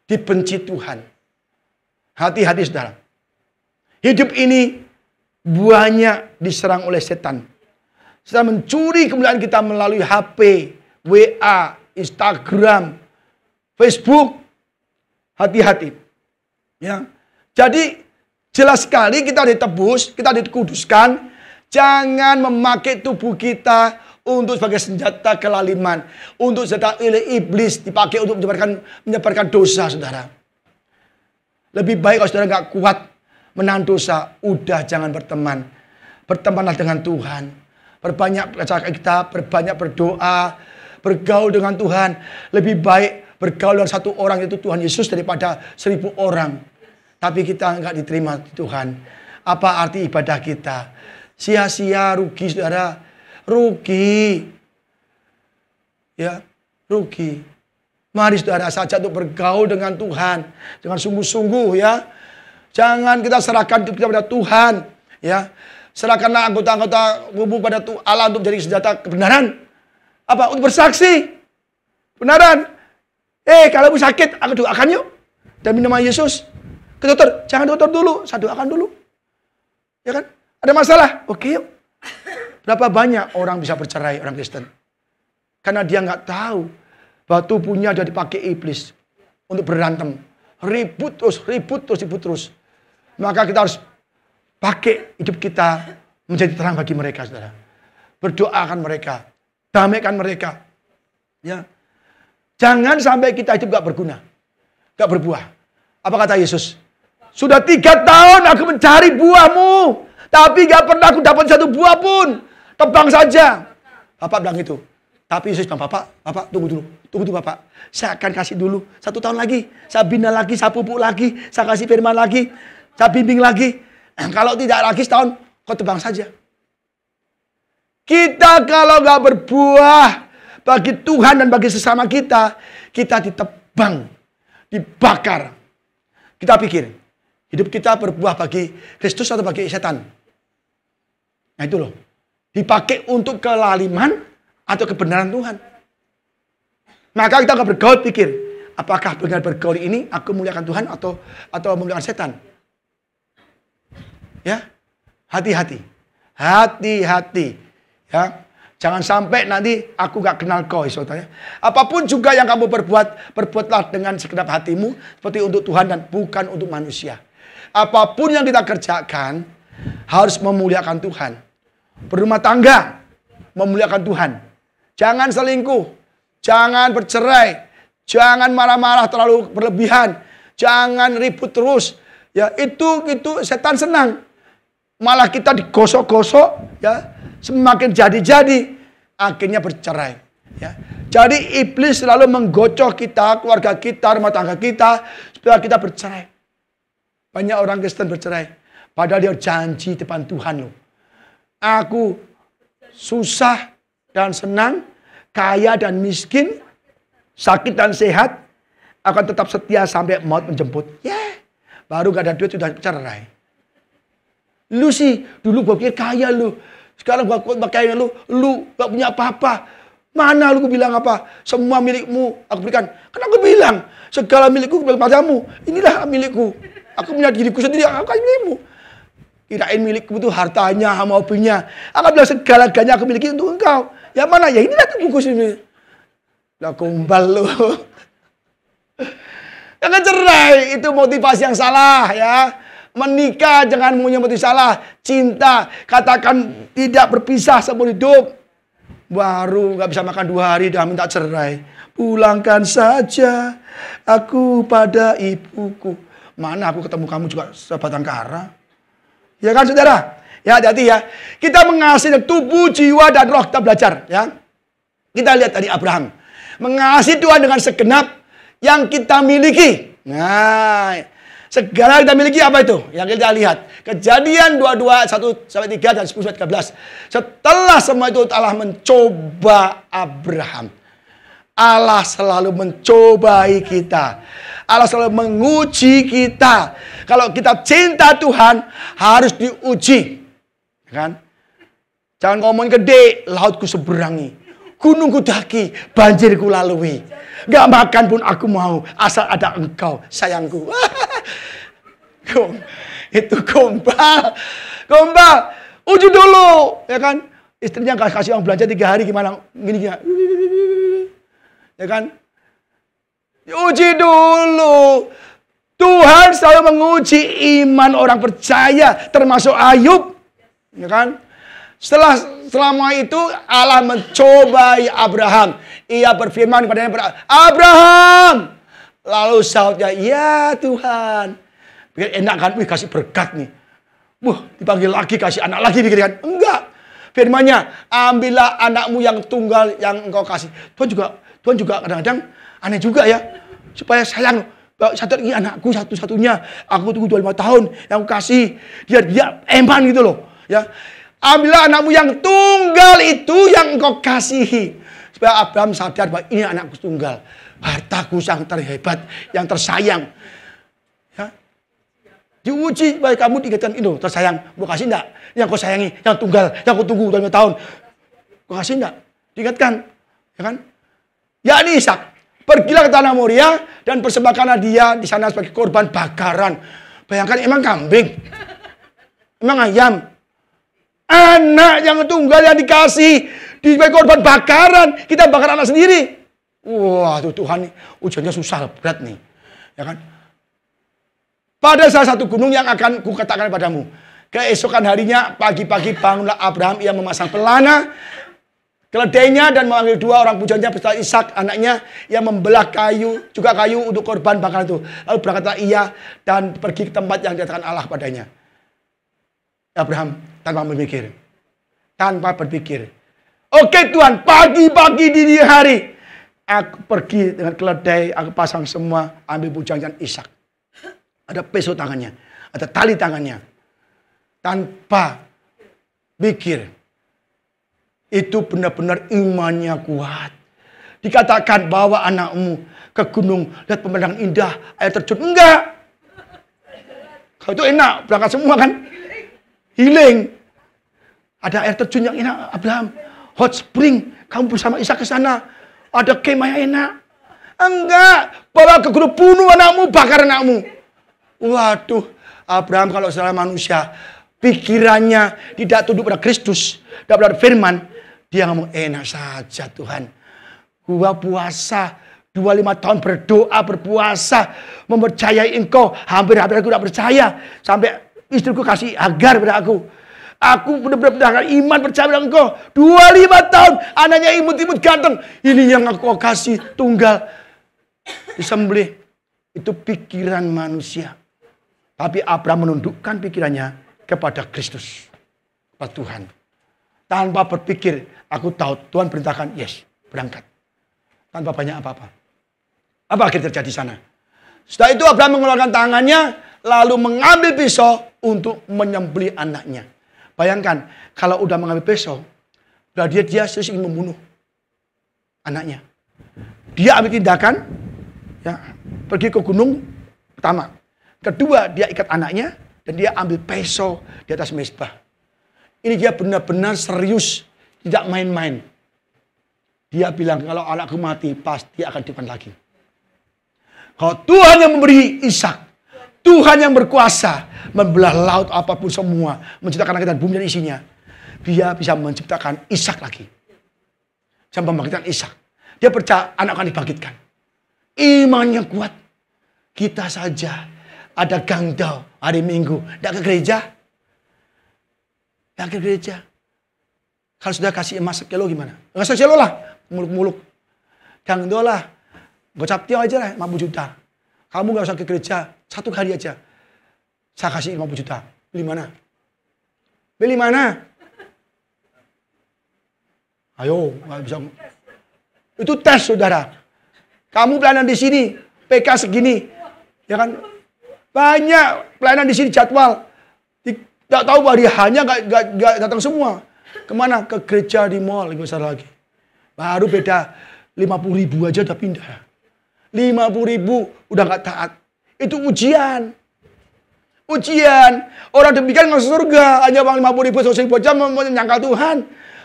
Speaker 1: Dibenci Tuhan. Hati-hati saudara. Hidup ini banyak diserang oleh setan. Kita mencuri kemuliaan kita melalui HP, WA, Instagram, Facebook. Hati-hati. Ya. Jadi jelas sekali kita ditebus, kita dikuduskan. Jangan memakai tubuh kita untuk sebagai senjata kelaliman, untuk senjata oleh iblis, dipakai untuk menyebarkan dosa, saudara. Lebih baik kalau saudara nggak kuat menahan dosa, udah jangan berteman. Bertemanlah dengan Tuhan. Perbanyak percaya kita, perbanyak berdoa, bergaul dengan Tuhan. Lebih baik bergaul dengan satu orang, itu Tuhan Yesus, daripada 1000 orang. Tapi kita nggak diterima Tuhan. Apa arti ibadah kita? Sia-sia, rugi saudara. Rugi. Ya, rugi. Mari saudara saja untuk bergaul dengan Tuhan. Dengan sungguh-sungguh ya. Jangan kita serahkan kita pada Tuhan. Ya. Serahkanlah anggota-anggota tubuh pada Allah untuk menjadi senjata kebenaran. Apa? Untuk bersaksi. Kebenaran. Kalau sakit, aku doakan yuk. Demi nama Yesus. Ke dokter. Jangan dokter dulu. Saya doakan dulu. Ya kan? Ada masalah. Oke yuk. Berapa banyak orang bisa bercerai, orang Kristen? Karena dia nggak tahu bahwa tubuhnya sudah dipakai iblis untuk berantem. Ribut terus. Maka kita harus pakai hidup kita menjadi terang bagi mereka, saudara. Berdoakan mereka, damaikan mereka. Ya, jangan sampai kita hidup gak berguna, gak berbuah. Apa kata Yesus? Sudah 3 tahun aku mencari buahmu, tapi gak pernah aku dapat satu buah pun. Tebang saja. Bapak bilang itu. Tapi Yesus bilang, Bapak tunggu dulu Bapak. Saya akan kasih dulu 1 tahun lagi. Saya bina lagi, saya pupuk lagi, saya kasih firman lagi, saya bimbing lagi. Kalau tidak lagi setahun, kau tebang saja. Kita kalau nggak berbuah bagi Tuhan dan bagi sesama kita ditebang, dibakar. Kita pikir, hidup kita berbuah bagi Kristus atau bagi setan? Nah itu loh. Dipakai untuk kelaliman atau kebenaran Tuhan. Maka kita nggak bergaul pikir, apakah dengan bergaul ini aku muliakan Tuhan atau memuliakan setan? Ya, hati-hati, ya, jangan sampai nanti aku gak kenal kau, saudara. Apapun juga yang kamu perbuatlah dengan segenap hatimu seperti untuk Tuhan dan bukan untuk manusia. Apapun yang kita kerjakan harus memuliakan Tuhan. Berumah tangga memuliakan Tuhan. Jangan selingkuh, jangan bercerai, jangan marah-marah terlalu berlebihan, jangan ribut terus. Ya, itu setan senang. Malah kita digosok-gosok, ya, semakin jadi-jadi, akhirnya bercerai. Ya. Jadi iblis selalu menggocok kita, keluarga kita, rumah tangga kita, supaya kita bercerai. Banyak orang Kristen bercerai, padahal dia janji depan Tuhan loh. Aku susah dan senang, kaya dan miskin, sakit dan sehat, akan tetap setia sampai maut menjemput. Ya, baru gak ada duit sudah cerai. Lu sih, dulu gue pikir kaya lu. Sekarang gue kaya lu gak punya apa-apa. Mana lu bilang apa? Semua milikmu aku berikan. Kan aku bilang, segala milikku kepadamu. Inilah milikku. Aku punya diriku sendiri, aku kasih milikmu. Kirain milikku itu hartanya, mobilnya. Aku bilang segala-galanya aku miliki untuk engkau. Ya mana? Ya inilah tubuhku sini. Lah kumbal lu. Jangan cerai, itu motivasi yang salah ya. Menikah jangan punya motivasi salah. Cinta, katakan tidak berpisah seumur hidup. Baru gak bisa makan 2 hari dah minta cerai. Pulangkan saja aku pada ibuku. Mana aku ketemu kamu juga sebatang kara. Ya kan saudara? Ya hati-hati ya. Kita mengasihi tubuh, jiwa, dan roh. Kita belajar ya. Kita lihat tadi Abraham. Mengasihi Tuhan dengan segenap yang kita miliki. Nah, segala yang kita miliki apa itu? Yang kita lihat. Kejadian 22, 1-3 dan 10-13. Setelah semua itu Allah mencoba Abraham. Allah selalu mencobai kita. Allah selalu menguji kita. Kalau kita cinta Tuhan, harus diuji. Kan? Jangan ngomong gede, lautku seberangi. Gunungku daki, banjirku lalui. Gak makan pun aku mau, asal ada engkau, sayangku. Itu gombal. Gombal. Uji dulu. Ya kan? Istrinya kasih uang belanja 3 hari gimana? Gini. Ya kan? Uji dulu. Tuhan selalu menguji iman orang percaya, termasuk Ayub. Ya kan? Selama itu Allah mencobai Abraham. Ia berfirman kepadanya, Abraham. Lalu sautnya, ya Tuhan. Biar enak kan, wih kasih berkat nih. Dipanggil lagi, kasih anak lagi pikir kan? Enggak. Firmannya, ambillah anakmu yang tunggal yang engkau kasih. Tuhan juga kadang-kadang aneh juga ya. Supaya sayang. Satu lagi anakku satu-satunya. Aku tunggu 25 tahun yang aku kasih. Dia eman gitu loh. Ya. Ambillah anakmu yang tunggal itu yang engkau kasihi. Supaya Abraham sadar bahwa ini anakku tunggal. Hartaku yang terhebat, yang tersayang. Ya. Diuji supaya kamu diingatkan itu tersayang. Mau kasih enggak? Yang kau sayangi, yang tunggal, yang kau tunggu 25 tahun. Kau kasih enggak? Diingatkan. Ya kan? Yakni Ishak, pergilah ke tanah Moria dan persembahkanlah dia di sana sebagai korban bakaran. Bayangkan emang kambing, emang ayam, anak yang tunggal yang dikasih sebagai korban bakaran, kita bakar anak sendiri. Wah, tuh Tuhan nih, ujiannya susah berat nih, ya kan? Pada salah satu gunung yang akan kukatakan padamu, keesokan harinya pagi-pagi bangunlah Abraham, ia memasang pelana keledainya dan memanggil 2 orang pujiannya beserta Ishak anaknya yang membelah kayu untuk korban bakaran itu. Lalu berkata ia dan pergi ke tempat yang dikatakan Allah padanya. Abraham tanpa berpikir. Oke Tuhan, pagi-pagi dini hari aku pergi dengan keledai, aku pasang semua, ambil pujian Ishak. Ada peso tangannya, ada tali tangannya. Tanpa pikir. Itu benar-benar imannya kuat. Dikatakan bawa anakmu ke gunung, lihat pemandangan indah, air terjun. Enggak. Kalau itu enak, berangkat semua kan. Healing. Ada air terjun yang enak, Abraham. Hot spring, kamu bersama Ishak ke sana. Ada kemah yang enak. Enggak. Bawa ke gunung, bunuh anakmu, bakar anakmu. Waduh, Abraham kalau salah manusia, pikirannya tidak tunduk pada Kristus, tidak pada firman. Dia ngomong, enak saja Tuhan. Gua puasa 25 tahun berdoa, berpuasa, mempercayai engkau. Hampir-hampir aku tidak percaya. Sampai istriku kasih Hagar pada aku. Aku benar-benar iman percaya pada engkau. 25 tahun, anaknya imut-imut ganteng. Ini yang aku kasih, tunggal. Disembelih. Itu pikiran manusia. Tapi Abraham menundukkan pikirannya kepada Kristus. Kepada Tuhan. Tanpa berpikir, aku tahu Tuhan perintahkan, yes, berangkat. Tanpa banyak apa-apa. Apa akhirnya terjadi di sana? Setelah itu Abraham mengeluarkan tangannya, lalu mengambil pisau untuk menyembelih anaknya. Bayangkan, kalau udah mengambil pisau, berarti dia ingin membunuh anaknya. Dia ambil tindakan, ya, pergi ke gunung pertama. Kedua, dia ikat anaknya, dan dia ambil pisau di atas mezbah. Ini dia benar-benar serius, tidak main-main. Dia bilang, kalau anakku mati, pasti akan dipan lagi. Kalau Tuhan yang memberi Ishak, Tuhan yang berkuasa, membelah laut apapun semua, menciptakan langit dan bumi dan isinya, dia bisa menciptakan Ishak lagi. Bisa membangkitkan Ishak. Dia percaya anak akan dibangkitkan. Imannya kuat. Kita saja ada gangdau hari Minggu, tidak ke gereja. Tidak ke gereja. Kalau sudah kasih emas sekilo gimana? Enggak sekilo lah, muluk-muluk. Kang Dola, gocap tiang aja lah 50 juta. Kamu gak usah ke gereja, 1 hari aja. Saya kasih 50 juta. Beli mana? Beli mana? Ayo, gak bisa. Itu tes, saudara. Kamu pelayanan di sini, PK segini. Ya kan? Banyak pelayanan di sini jadwal. Tidak tahu hari hanya gak datang semua. Kemana? Ke gereja di mall, lebih besar lagi. Baru beda 50.000 aja udah pindah. 50.000 udah gak taat. Itu ujian. Ujian. Orang demikian masuk surga. Hanya uang 50.000 selesai bocah menyangkal Tuhan.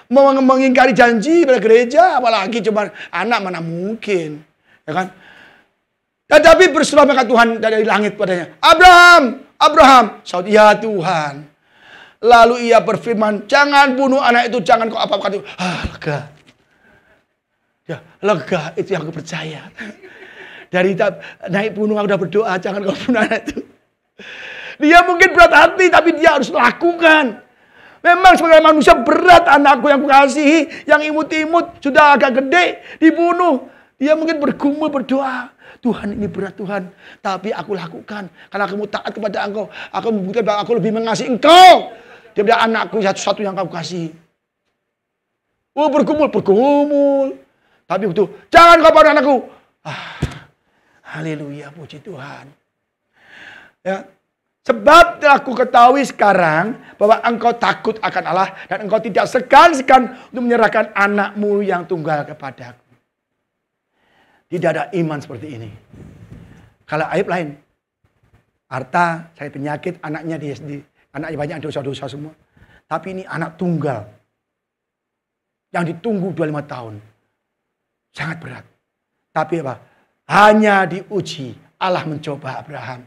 Speaker 1: Mau mengingkari janji pada gereja. Apalagi cuma anak mana mungkin. Ya kan? Tetapi berseru maka Tuhan dari langit padanya. Abraham, Abraham. Saud, ya Tuhan. Lalu ia berfirman, jangan bunuh anak itu, jangan kau apa-apa. Lega. Ya, lega, itu yang aku percaya. Dari naik gunung aku udah berdoa, jangan kau bunuh anak itu. Dia mungkin berat hati, tapi dia harus lakukan. Memang sebagai manusia berat anakku yang kukasihi, yang imut-imut, sudah agak gede, dibunuh. Dia mungkin bergumul berdoa. Tuhan, ini berat Tuhan, tapi aku lakukan karena kamu taat kepada Engkau. Aku membuktikan bahwa aku lebih mengasihi Engkau daripada anakku satu-satu yang kau kasih. Oh, bergumul. Tapi itu jangan kau pada anakku. Haleluya, puji Tuhan. Ya, sebab aku ketahui sekarang bahwa engkau takut akan Allah dan engkau tidak segan-segan untuk menyerahkan anakmu yang tunggal kepadaku. Tidak ada iman seperti ini. Kalau Ayub lain. Harta, saya penyakit, anaknya anaknya banyak dosa-dosa semua. Tapi ini anak tunggal. Yang ditunggu 25 tahun. Sangat berat. Tapi apa? Hanya diuji. Allah mencoba Abraham.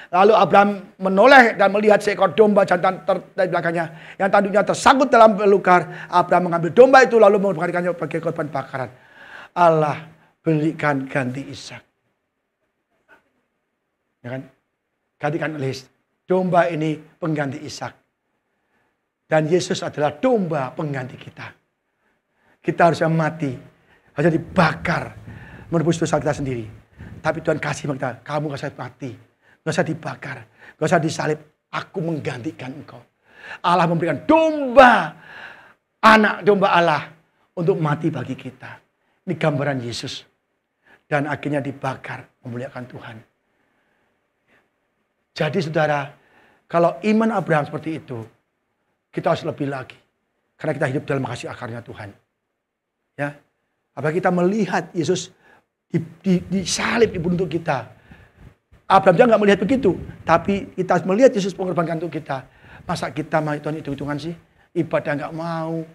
Speaker 1: Lalu Abraham menoleh dan melihat seekor domba jantan dari belakangnya. Yang tanduknya tersangkut dalam belukar. Abraham mengambil domba itu lalu memberikannya sebagai korban bakaran. Allah belikan ganti Ishak. Ya kan? Gantikan oleh domba ini pengganti Ishak. Dan Yesus adalah domba pengganti kita. Kita harusnya mati. Harusnya dibakar. Menebus dosa kita sendiri. Tapi Tuhan kasih kita. Kamu gak usah mati. Gak usah dibakar. Gak usah disalib. Aku menggantikan engkau. Allah memberikan domba. Anak domba Allah. Untuk mati bagi kita. Ini gambaran Yesus. Dan akhirnya dibakar memuliakan Tuhan. Jadi saudara, kalau iman Abraham seperti itu, kita harus lebih lagi. Karena kita hidup dalam kasih akarnya Tuhan. Ya, apalagi kita melihat Yesus disalib, dibunuh untuk kita. Abraham juga nggak melihat begitu. Tapi kita melihat Yesus mengorbankan untuk kita. Masa kita mau Tuhan hitung-hitungan sih? Ibadah nggak mau.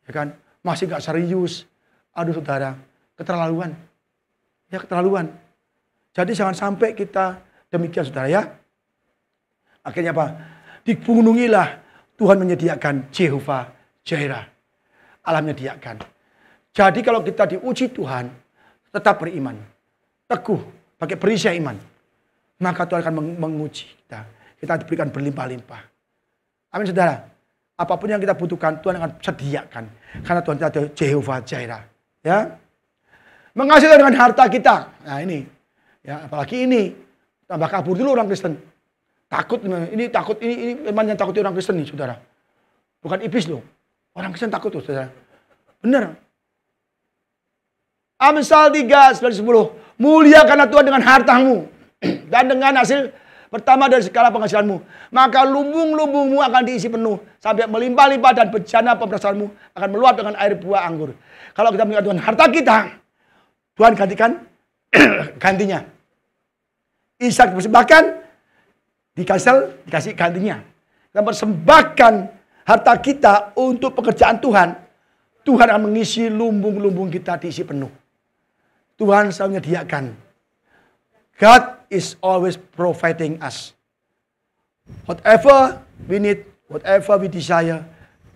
Speaker 1: Ya kan? Masih nggak serius. Aduh saudara, keterlaluan. Ya keterlaluan. Jadi jangan sampai kita demikian saudara ya. Akhirnya apa? Dipenuhilah Tuhan menyediakan Jehovah Jireh. Allah menyediakan. Jadi kalau kita diuji Tuhan, tetap beriman. Teguh, pakai perisai iman. Maka Tuhan akan menguji kita. Kita diberikan berlimpah-limpah. Amin saudara. Apapun yang kita butuhkan, Tuhan akan sediakan. Karena Tuhan kita ada Jehovah Jireh. Ya. Mengasihi dengan harta kita. Nah ini. Ya, apalagi ini. Tambah kabur dulu orang Kristen. Takut. Ini memang yang takut orang Kristen nih saudara. Bukan iblis loh. Orang Kristen takut tuh saudara. Benar. Amsal 3, 9-10. Muliakanlah Tuhan dengan hartamu. Dan dengan hasil pertama dari segala penghasilanmu. Maka lumbung-lumbungmu akan diisi penuh. Sampai melimpah-limpah dan bejana pemerasaanmu akan meluap dengan air buah anggur. Kalau kita melihat Tuhan harta kita. Tuhan gantikan gantinya. Ishak dipersembahkan, dikasih gantinya. Kita persembahkan harta kita untuk pekerjaan Tuhan. Tuhan akan mengisi lumbung-lumbung kita diisi penuh. Tuhan selalu menyediakan. God is always providing us. Whatever we need, whatever we desire,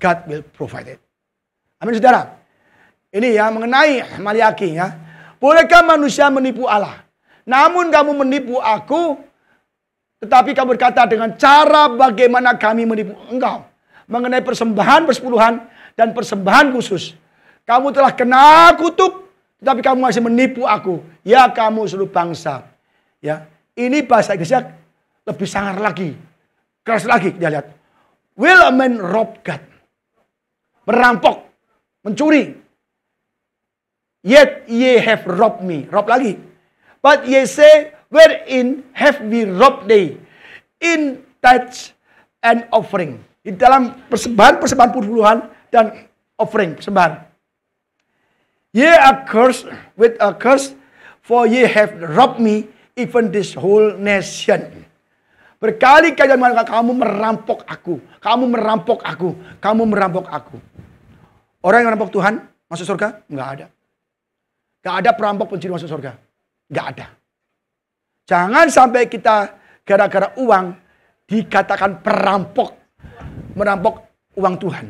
Speaker 1: God will provide it. Amin saudara. Ini ya mengenai Maliaki ya. Bolehkah manusia menipu Allah? Namun kamu menipu aku, tetapi kamu berkata dengan cara bagaimana kami menipu engkau. Mengenai persembahan persepuluhan dan persembahan khusus. Kamu telah kena kutuk tetapi kamu masih menipu aku. Ya kamu seluruh bangsa. Ya, ini bahasa Inggrisnya lebih sangar lagi, keras lagi. Kita lihat, will a man rob God? Merampok, mencuri. Yet ye have robbed me. Rob lagi. But ye say, wherein have we robbed thee? In tithes and offering. Di dalam persembahan puluhan dan offering, persembahan. Ye are cursed with a curse, for ye have robbed me, even this whole nation. Berkali-kali mengatakan, kamu merampok aku, kamu merampok aku, kamu merampok aku. Orang yang merampok Tuhan masuk surga? Enggak ada. Enggak ada perampok pencuri masuk surga. Enggak ada. Jangan sampai kita gara-gara uang dikatakan perampok, merampok uang Tuhan.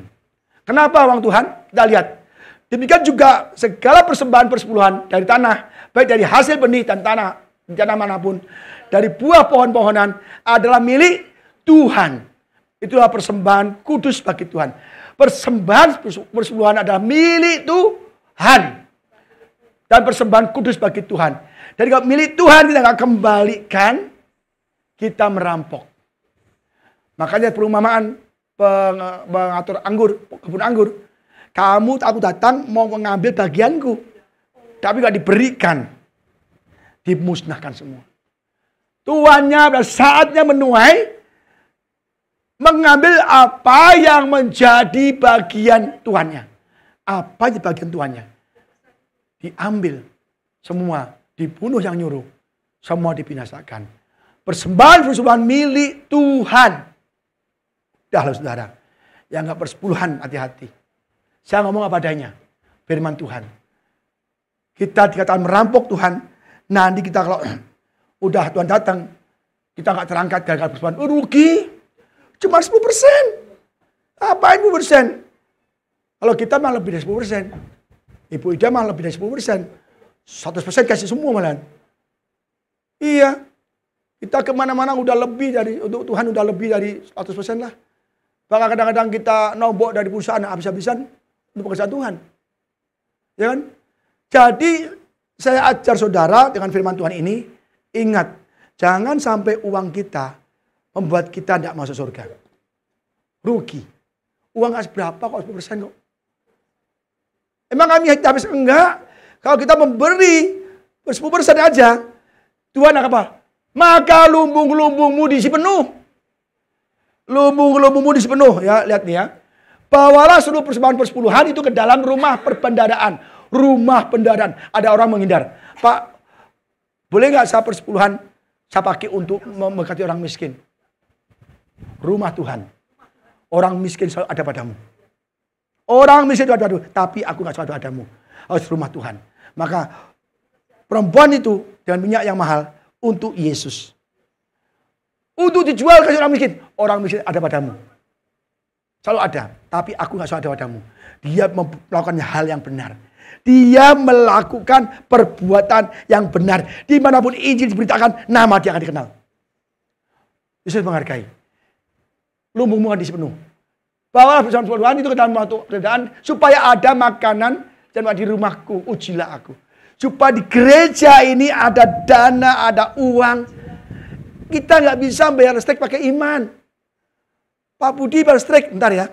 Speaker 1: Kenapa uang Tuhan? Kita lihat. Demikian juga segala persembahan persepuluhan dari tanah, baik dari hasil benih dan tanah manapun, dari buah pohon-pohonan adalah milik Tuhan. Itulah persembahan kudus bagi Tuhan. Persembahan persepuluhan adalah milik Tuhan. Dan persembahan kudus bagi Tuhan. Jadi kalau milik Tuhan kita nggak kembalikan, kita merampok. Makanya perumpamaan mengatur anggur, kebun anggur. Aku datang mau mengambil bagianku. Tapi gak diberikan. Dimusnahkan semua. Tuannya saatnya menuai. Mengambil apa yang menjadi bagian tuannya. Apa di bagian tuannya. Diambil semua. Dibunuh yang nyuruh. Semua dibinasakan. Persembahan milik Tuhan. Dah saudara. Yang gak persepuluhan, hati-hati. Saya ngomong apa adanya. Firman Tuhan. Kita dikatakan merampok Tuhan. Nanti kita kalau udah Tuhan datang. Kita gak terangkat gara-gara persepuluhan. Rugi. Cuma 10%. Apain 10%? Kalau kita mah lebih dari 10%. Ibu Ida mah lebih dari 10%. 100% kasih semua malahan. Iya. Kita kemana-mana udah lebih dari, untuk Tuhan udah lebih dari 100% lah. Bahkan kadang-kadang kita nombok dari perusahaan habis-habisan untuk pekerjaan Tuhan. Ya kan? Jadi saya ajar saudara dengan firman Tuhan ini, ingat, jangan sampai uang kita membuat kita tidak masuk surga. Rugi. Uang nggak seberapa kok, 10% kok. Emang kami habis? Enggak. Kalau kita memberi 10% aja, Tuhan apa? Maka lumbung-lumbungmu diisi penuh. Lumbung-lumbungmu diisi penuh. Ya, lihat nih ya. Bawalah seluruh persembahan persepuluhan itu ke dalam rumah perbendaharaan. Rumah bendaharaan. Ada orang menghindar. Pak, boleh nggak saya persepuluhan saya pakai untuk memberkati orang miskin? Rumah Tuhan. Orang miskin selalu ada padamu. Orang miskin itu ada padamu. Tapi aku nggak selalu padamu. Harus rumah Tuhan. Maka perempuan itu dengan minyak yang mahal untuk Yesus. Untuk dijual ke orang miskin. Orang miskin ada padamu. Selalu ada. Tapi aku gak selalu ada padamu. Dia melakukan hal yang benar. Dia melakukan perbuatan yang benar. Dimanapun Injil diberitakan, nama dia akan dikenal. Yesus menghargai. Lumbungmu akan diisi penuh. Bawalah persepuluhan itu ke dalam perbendaharaan supaya ada makanan dan di rumahku. Ujilah aku. Supaya di gereja ini ada dana, ada uang. Kita nggak bisa bayar listrik pakai iman. Pak Budi bayar listrik, bentar ya.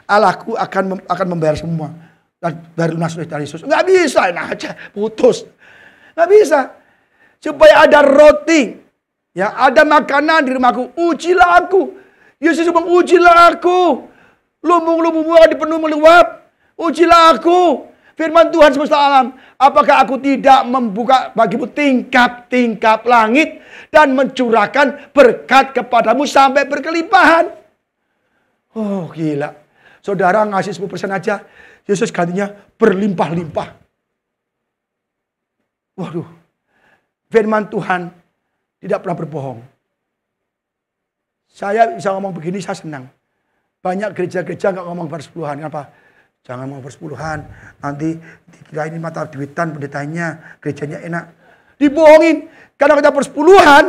Speaker 1: Allahku akan membayar semua. Dan bayar lunas dari Yesus. Nggak bisa, nah aja putus. Nggak bisa. Supaya ada roti, ya ada makanan di rumahku. Ujilah aku. Yesus bilang, ujilah aku. Lumbung-lumbungmu akan dipenuhi meluap. Ujilah aku. Firman Tuhan semesta alam. Apakah aku tidak membuka bagimu tingkap-tingkap langit dan mencurahkan berkat kepadamu sampai berkelimpahan? Oh gila. Saudara ngasih 10% aja, Yesus gantinya berlimpah-limpah. Waduh. Firman Tuhan tidak pernah berbohong. Saya bisa ngomong begini, saya senang. Banyak gereja-gereja nggak ngomong persepuluhan. Kenapa? Jangan mau persepuluhan. Nanti dikira ini mata duitan pendetanya, gerejanya enak. Dibohongin. Karena kita persepuluhan,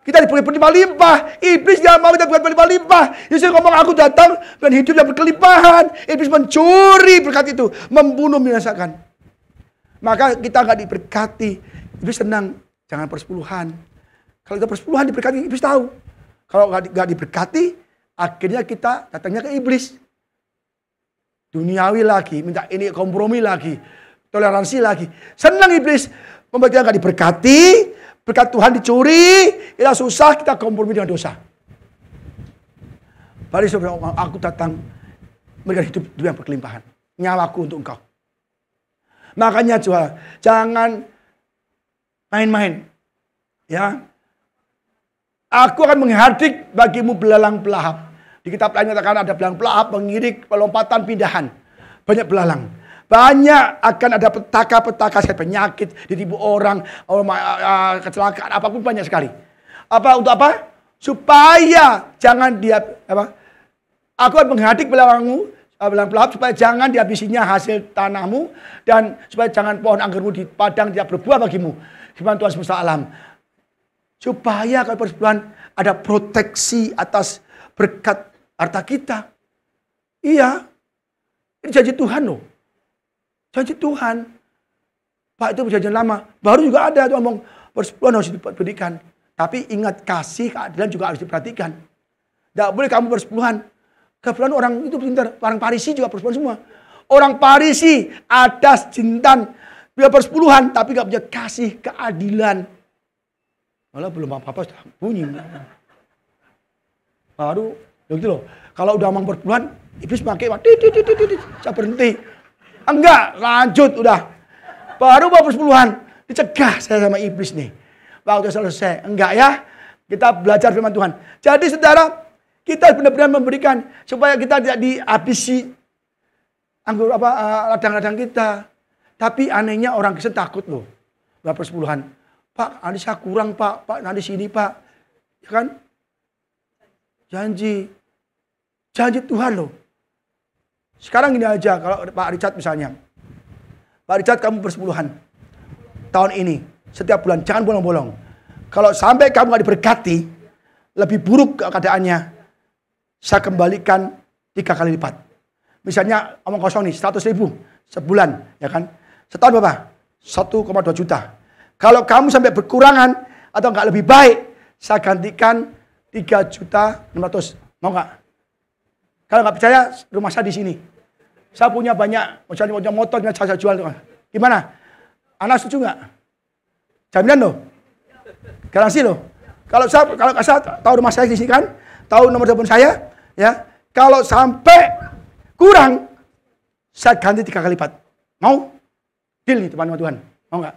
Speaker 1: kita diberi berlimpah-limpah. Iblis gak mau kita bukan berlimpah-limpah. Yesus ngomong, aku datang dan hidup yang berkelimpahan. Iblis mencuri berkat itu. Membunuh, membinasakan. Maka kita nggak diberkati. Iblis senang, jangan persepuluhan. Kalau kita persepuluhan diberkati, iblis tahu. Kalau nggak diberkati, akhirnya kita datangnya ke iblis. Duniawi lagi, minta ini kompromi lagi, toleransi lagi. Senang iblis, membuat kita nggak diberkati, berkat Tuhan dicuri, kita susah, kita kompromi dengan dosa. Mari saudara, aku datang memberikan hidup yang berkelimpahan. Nyawaku untuk engkau. Makanya jangan main-main. Ya. Aku akan menghadik bagimu belalang pelahap. Di kitab lain katakan ada belalang pelahap, pengirik, pelompatan, pindahan. Banyak belalang. Banyak akan ada petaka-petaka, penyakit, ditipu orang, kecelakaan, apapun banyak sekali. Untuk apa? Supaya jangan dia aku akan menghadik belangmu, belang pelahap supaya jangan dihabisinya hasil tanahmu dan supaya jangan pohon anggurmu di padang tidak berbuah bagimu. Firman Tuhan semesta alam. Supaya kalau persepuluhan ada proteksi atas berkat harta kita. Iya. Ini janji Tuhan loh. Janji Tuhan. Pak, itu perjanjian lama. Baru juga ada tuh ngomong persepuluhan harus diberikan. Tapi ingat, kasih keadilan juga harus diperhatikan. Tidak boleh kamu persepuluhan. Kebetulan orang itu pintar. Orang Parisi juga persepuluhan semua. Orang Parisi ada jintan. Dia persepuluhan tapi gak punya kasih keadilan. Malah belum apa-apa sudah bunyi. Baru gitu loh. Kalau udah ngomong persepuluhan, iblis pakai saya berhenti. Enggak, lanjut udah. Baru mau persepuluhan, dicegah saya sama iblis nih. Waktu selesai, enggak ya. Kita belajar firman Tuhan. Jadi saudara, kita benar-benar memberikan supaya kita tidak dihabisi anggur ladang-ladang kita. Tapi anehnya orang Kristen takut loh. Gak persepuluhan. Pak, nanti saya kurang pak, nanti sini pak. Ya kan? Janji Tuhan loh. Sekarang gini aja, kalau Pak Richard misalnya. Pak Richard, kamu persepuluhan tahun ini, setiap bulan, jangan bolong-bolong. Kalau sampai kamu gak diberkati, lebih buruk keadaannya, saya kembalikan 3 kali lipat. Misalnya omong kosong nih, 100.000 sebulan, ya kan? Setahun berapa? 1,2 juta. Kalau kamu sampai berkurangan atau nggak lebih baik, saya gantikan 3.600.000. Mau nggak? Kalau nggak percaya, rumah saya di sini. Saya punya banyak, misalnya motor, saya jual. Gimana? Anak setuju nggak? Jaminan loh. Garansi loh. Kalau saya tahu rumah saya di sini kan, tahu nomor telepon saya, ya. Kalau sampai kurang, saya ganti 3 kali lipat. Mau? Deal nih teman-teman Tuhan. Mau nggak?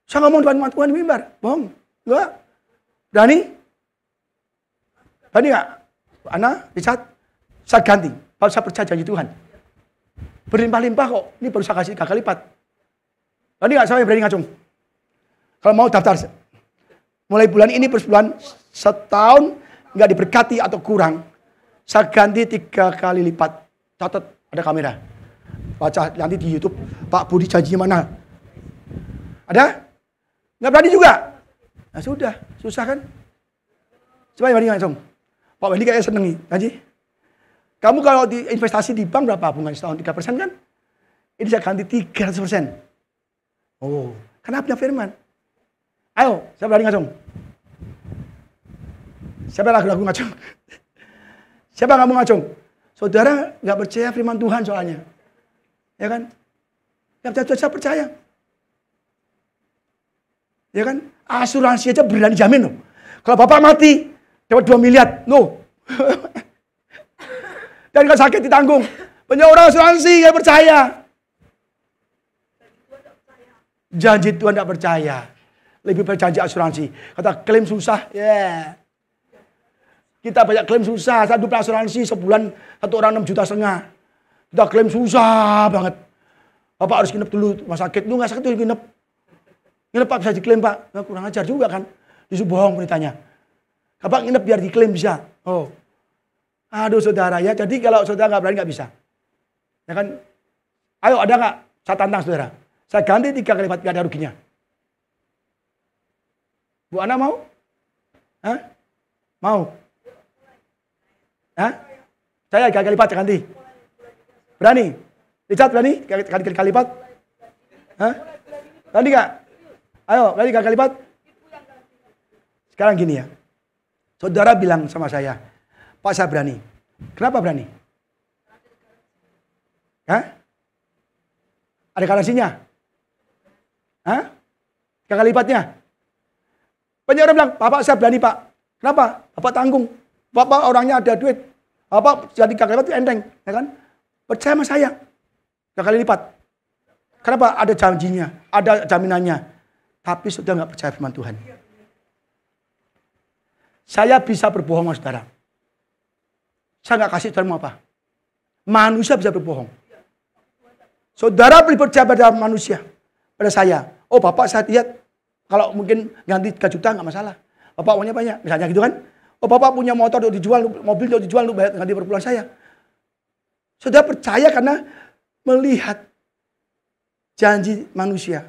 Speaker 1: Saya ngomong teman-teman Tuhan di mimbar. Bohong. Enggak. Berani? Berani nggak? Ana, Richard, saya ganti. Kalau saya percaya janji Tuhan. Berlimpah-limpah kok. Ini baru saya kasih 3 kali lipat. Berani nggak saya berani ngacung? Kalau mau daftar. Mulai bulan ini persepuluhan setahun nggak diberkati atau kurang, saya ganti 3 kali lipat. Catat, ada kamera. Baca nanti di YouTube. Pak Budi janjinya mana? Ada? Nggak berani juga? Nah sudah, susah kan? Coba berani langsung. Pak Wendy kayaknya seneng nih, janji. Kamu kalau di investasi di bank berapa bunga setahun? 3% kan? Ini saya ganti 300%. Oh, karena punya firman. Ayo, saya berani ngacung. Siapa ragu-ragu ngacung? Siapa nggak mau ngacung? Saudara nggak percaya firman Tuhan soalnya. Ya kan? Nggak percaya, saya percaya. Ya kan? Asuransi aja berani jamin loh. Kalau bapak mati, dapat 2 miliar. No. Dan kalau sakit ditanggung. Banyak orang asuransi nggak percaya. Janji Tuhan nggak percaya. Lebih berjanji asuransi. Kata klaim susah. Ya. Yeah. Kita banyak klaim susah. Saya duplik asuransi sebulan 1 orang 6,5 juta. Kita klaim susah banget. Bapak harus nginep dulu rumah sakit. Lu nggak sakit tuh nginep. Nginep Pak bisa diklaim Pak. Nah, kurang ajar juga kan. Disuruh bohong beritanya. Bapak nginep biar diklaim bisa. Oh. Aduh saudara ya. Jadi kalau saudara nggak berani nggak bisa. Ya kan. Ayo ada nggak? Saya tantang saudara. Saya ganti 3 kali lipat nggak ada ruginya. Bu Ana mau? Hah? Mau? Hah? Saya 3 kali lipat ganti. Berani? Richard berani? Kali lipat? Hah? Berani nggak? Ayo, berani nggak kali lipat? Sekarang gini ya. Saudara bilang sama saya, Pak saya berani. Kenapa berani? Hah? Ada garansinya? Hah? Kali lipatnya? Banyak orang bilang, Bapak saya berani Pak. Kenapa? Bapak tanggung. Bapak orangnya ada duit. Bapak jadi kali lipat itu enteng. Ya kan? Percaya sama saya. Kali lipat. Kenapa? Ada janjinya. Ada jaminannya. Tapi sudah nggak percaya firman Tuhan. Saya bisa berbohong sama saudara. Saya nggak kasih saudara mau apa. Manusia bisa berbohong. Saudara beli percaya pada manusia. Pada saya. Oh Bapak saya lihat. Kalau mungkin ganti 3 juta nggak masalah. Bapak uangnya banyak. Misalnya gitu kan. Oh Bapak punya motor untuk dijual. Mobil untuk dijual untuk ganti per bulan saya. Saudara percaya karena melihat janji manusia.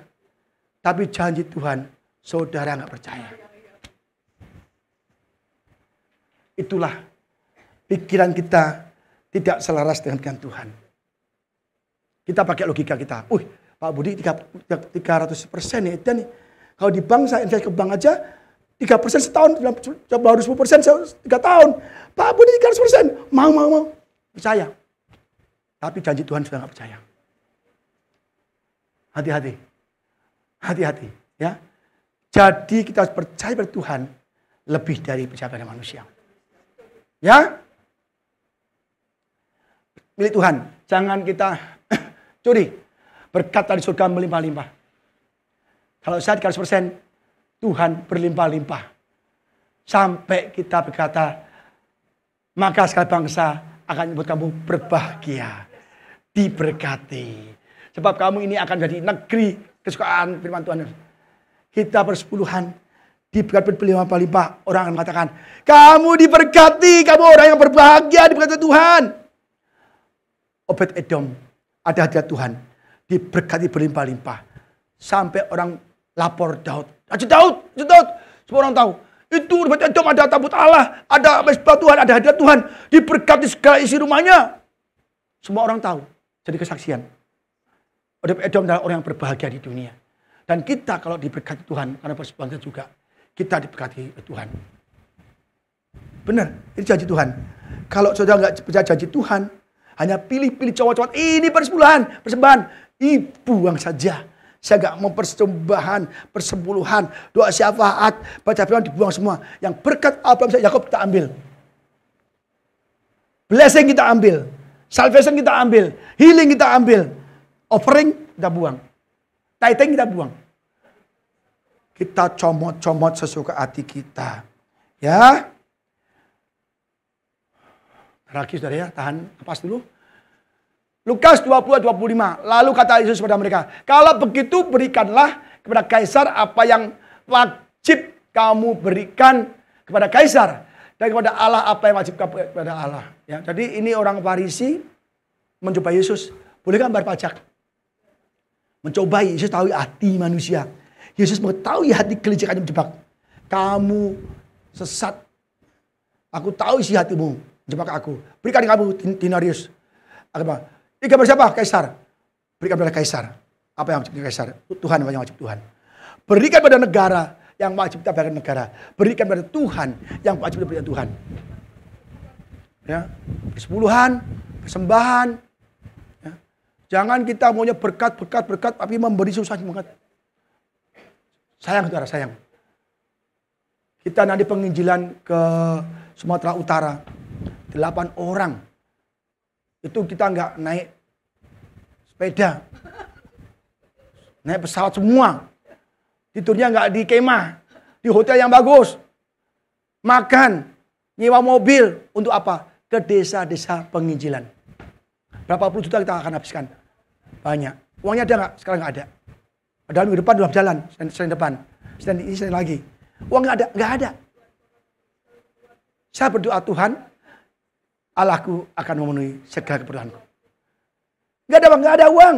Speaker 1: Tapi janji Tuhan. Saudara nggak percaya. Itulah pikiran kita tidak selaras dengan Tuhan. Kita pakai logika kita. Pak Budi 300% nih. Dan nih, kalau di bank saya invest ke bank aja 3% setahun, coba harus 10% 3 tahun. Pak Budi 300%. Mau. Percaya. Tapi janji Tuhan sudah nggak percaya. Hati-hati. Ya. Jadi kita percaya pada Tuhan lebih dari percaya pada manusia. Ya, milik Tuhan. Jangan kita curi. Berkat dari surga melimpah-limpah. Kalau saya 100%, Tuhan berlimpah-limpah. Sampai kita berkata, maka segala bangsa akan menyebut kamu berbahagia, diberkati. Sebab kamu ini akan jadi negeri kesukaan firman Tuhan. Kita bersepuluhan. Diberkati berlimpah-limpah, orang akan mengatakan, kamu diberkati, kamu orang yang berbahagia, diberkati Tuhan. Obed Edom, ada hadirat Tuhan, diberkati berlimpah-limpah. Sampai orang lapor Daud. Daud. Semua orang tahu. Itu Obed Edom ada tabut Allah, ada mesbah Tuhan, ada hadirat Tuhan. Diberkati segala isi rumahnya. Semua orang tahu. Jadi kesaksian. Obed Edom adalah orang yang berbahagia di dunia. Dan kita kalau diberkati Tuhan, karena bersebangsa juga. Kita diberkati Tuhan. Benar, ini janji Tuhan. Kalau saudara nggak percaya janji Tuhan, hanya pilih-pilih cowok-cowok, ini persembahan. Buang saja. Saya nggak mau persembahan, persepuluhan, doa syafaat, baca firman dibuang semua. Yang berkat Abraham, Yakub kita ambil. Blessing kita ambil. Salvation kita ambil. Healing kita ambil. Offering kita buang. Tithing kita buang. Kita comot-comot sesuka hati kita. Ya. Terakhir saudara ya, tahan napas dulu. Lukas 20-25. Lalu kata Yesus kepada mereka, kalau begitu berikanlah kepada Kaisar apa yang wajib kamu berikan kepada Kaisar. Dan kepada Allah apa yang wajib kepada Allah. Ya, jadi ini orang Farisi mencoba Yesus. Bolehkah bayar pajak? Mencobai, Yesus tahu hati manusia. Yesus mengetahui hati kelicikan yang menjebak. Kamu sesat. Aku tahu isi hatimu. Jebak aku. Berikan kamu denarius. Apa? Ini kepada siapa? Kaisar. Berikan kepada Kaisar. Apa yang wajib Kaisar? Tuhan yang wajib Tuhan. Berikan pada negara yang wajib kita berikan negara. Berikan pada Tuhan yang wajib kita berikan Tuhan. Ya, persepuluhan, persembahan. Ya. Jangan kita maunya berkat, tapi memberi susah banget. Sayang saudara, sayang. Kita nanti penginjilan ke Sumatera Utara. 8 orang. Itu kita nggak naik sepeda. Naik pesawat semua. Tidurnya nggak di kemah. Di hotel yang bagus. Makan. Nyewa mobil. Untuk apa? Ke desa-desa penginjilan. Berapa puluh juta kita akan habiskan. Banyak. Uangnya ada nggak? Sekarang nggak ada. Padahal minggu depan sudah berjalan, Senin depan. Senin ini Senin lagi. Uang nggak ada, nggak ada. Saya berdoa Tuhan, Allahku akan memenuhi segala keperluanku. Nggak ada bang, nggak ada uang.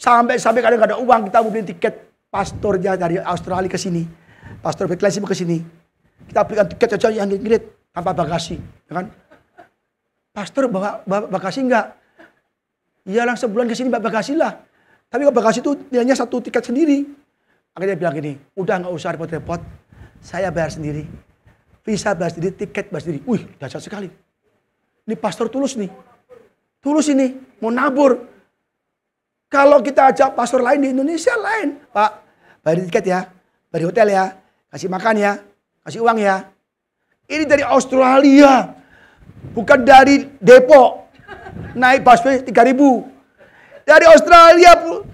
Speaker 1: Sampai kadang nggak ada uang, kita mau beli tiket pastornya dari Australia ke sini, pastor Beklesi ke sini. Kita belikan tiket saja yang ngirit tanpa bagasi, ya kan? Pastor bawa bagasi enggak? Iya lah sebulan ke sini bawa bagasi lah. Tapi ke bagasi itu nilainya 1 tiket sendiri. Akhirnya dia bilang gini, udah nggak usah repot-repot, saya bayar sendiri. Visa bayar sendiri, tiket bayar sendiri. Wih, dahsyat sekali. Ini pastor tulus nih. Tulus ini, mau nabur. Kalau kita ajak pastor lain di Indonesia lain. Pak, bayar tiket ya, bayar hotel ya, kasih makan ya, kasih uang ya. Ini dari Australia, bukan dari Depok. Naik busway 3.000. Dari Australia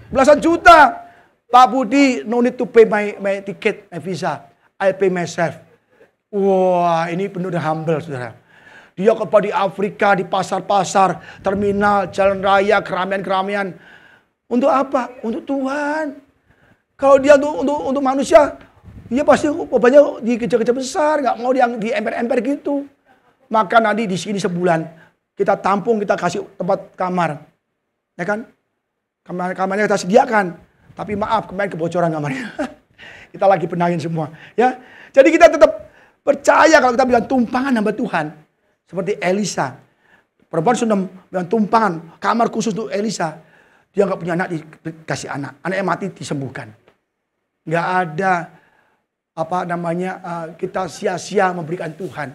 Speaker 1: belasan juta. Pak Budi, no need to pay my ticket, my visa. I pay myself. Wah, ini penuh dengan humble, saudara. Dia kepada di Afrika, di pasar-pasar, terminal, jalan raya, keramaian-keramaian. Untuk apa? Untuk Tuhan. Kalau dia untuk manusia, dia pasti obatnya di gereja-gereja besar, nggak mau yang di emper-emper gitu. Maka nanti di sini sebulan kita tampung, kita kasih tempat kamar, ya kan? Kamarnya kita sediakan, tapi maaf kemarin kebocoran kamarnya. Kita lagi benahin semua, ya. Jadi kita tetap percaya kalau kita bilang tumpangan hamba Tuhan, seperti Elisa, perempuan sudah bilang tumpangan kamar khusus untuk Elisa. Dia nggak punya anak, dikasih anak, anaknya mati disembuhkan. Nggak ada kita sia-sia memberikan Tuhan.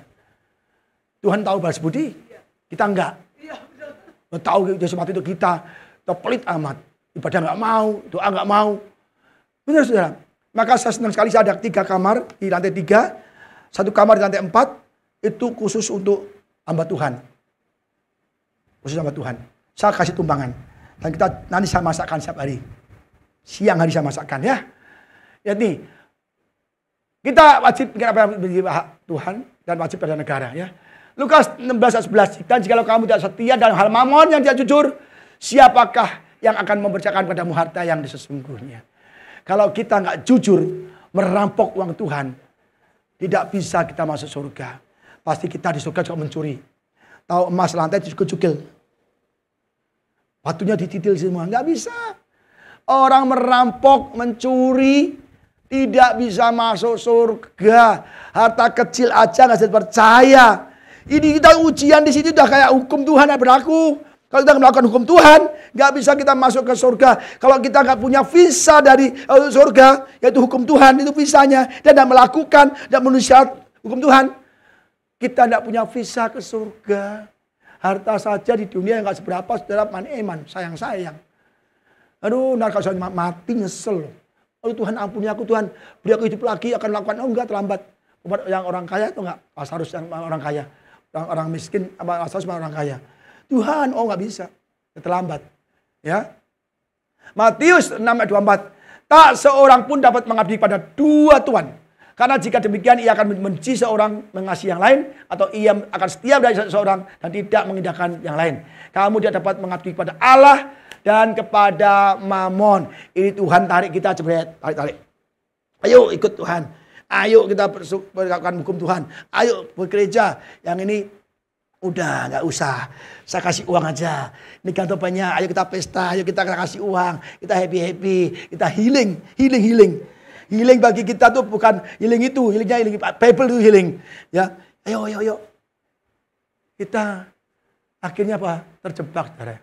Speaker 1: Tuhan tahu balas budi, kita enggak. Tahu dia semati itu kita pelit amat. Ibadah enggak mau, doa enggak mau. Benar saudara. Maka saya senang sekali saya ada 3 kamar di lantai 3. 1 kamar di lantai 4. Itu khusus untuk hamba Tuhan. Khusus hamba Tuhan. Saya kasih tumpangan. Dan kita nanti saya masakkan setiap hari. Siang hari saya masakkan ya. Ya nih. Kita wajib menjadi hak Tuhan dan wajib pada negara ya. Lukas 16:11. Dan jikalau kamu tidak setia dalam hal mamon yang tidak jujur, siapakah yang akan mempercayakan padamu harta yang sesungguhnya? Kalau kita nggak jujur merampok uang Tuhan, tidak bisa kita masuk surga. Pasti kita di surga juga mencuri. Tahu emas lantai dicukil-cukil. Batunya dititil semua. Nggak bisa. Orang merampok, mencuri, tidak bisa masuk surga. Harta kecil aja nggak bisa percaya. Ini kita ujian di sini udah kayak hukum Tuhan yang berlaku. Kalau kita melakukan hukum Tuhan, nggak bisa kita masuk ke surga. Kalau kita nggak punya visa dari surga, yaitu hukum Tuhan, itu visanya. Dan tidak melakukan, tidak memenuhi syarat hukum Tuhan, kita tidak punya visa ke surga. Harta saja di dunia yang nggak seberapa, saudara, man-eman, sayang-sayang. Aduh, nah kalau saya mati nyesel. Oh Tuhan ampuni aku Tuhan, beri aku hidup lagi, akan lakukan. Oh enggak, terlambat. Yang orang kaya itu enggak, harus yang orang kaya. Orang miskin, harus orang kaya. Tuhan, oh nggak bisa, terlambat. Ya, Matius 6:24. Tak seorang pun dapat mengabdi pada 2 tuan. Karena jika demikian ia akan membenci seorang, mengasihi yang lain, atau ia akan setia pada seseorang dan tidak mengindahkan yang lain. Kamu tidak dapat mengabdi kepada Allah dan kepada Mamon. Ini Tuhan tarik kita, tarik. Ayo ikut Tuhan. Ayo kita melakukan hukum Tuhan. Ayo bekerja. Yang ini udah nggak usah. Saya kasih uang aja. Ini kantor banyak. Ayo kita pesta. Ayo kita kasih uang. Kita happy. Kita healing. Healing bagi kita tuh bukan healing itu. Healingnya healing. Bible itu healing. Ya. Ayo. Kita akhirnya apa? Terjebak, saudara.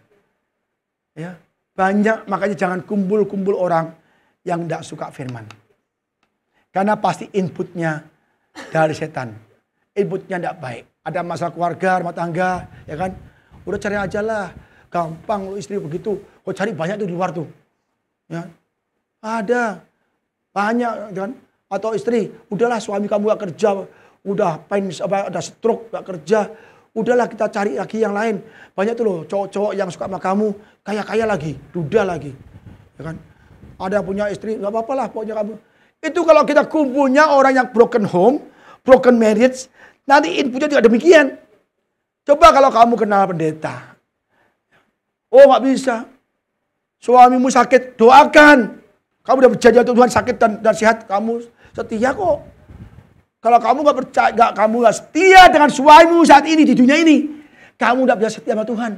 Speaker 1: Ya. Banyak, makanya jangan kumpul orang yang tidak suka firman. Karena pasti inputnya dari setan. Inputnya tidak baik. Ada masalah keluarga, rumah tangga, ya kan? Udah cari aja lah. Gampang lu istri begitu. Kok cari banyak tuh di luar tuh. Ya. Ada. Banyak kan. Atau istri, udahlah suami kamu gak kerja. Udah ada stroke, gak kerja. Udahlah kita cari lagi yang lain. Banyak tuh loh cowok-cowok yang suka sama kamu. Kaya-kaya lagi. Duda lagi. Ya kan? Ada yang punya istri, gak apa-apa lah pokoknya kamu. Itu kalau kita kumpulnya orang yang broken home, broken marriage, nanti inputnya juga demikian. Coba kalau kamu kenal pendeta. Oh nggak bisa. Suamimu sakit, doakan. Kamu udah berjanji Tuhan sakit dan sehat, kamu setia kok. Kalau kamu nggak percaya, kamu nggak setia dengan suamimu saat ini di dunia ini, kamu nggak bisa setia sama Tuhan.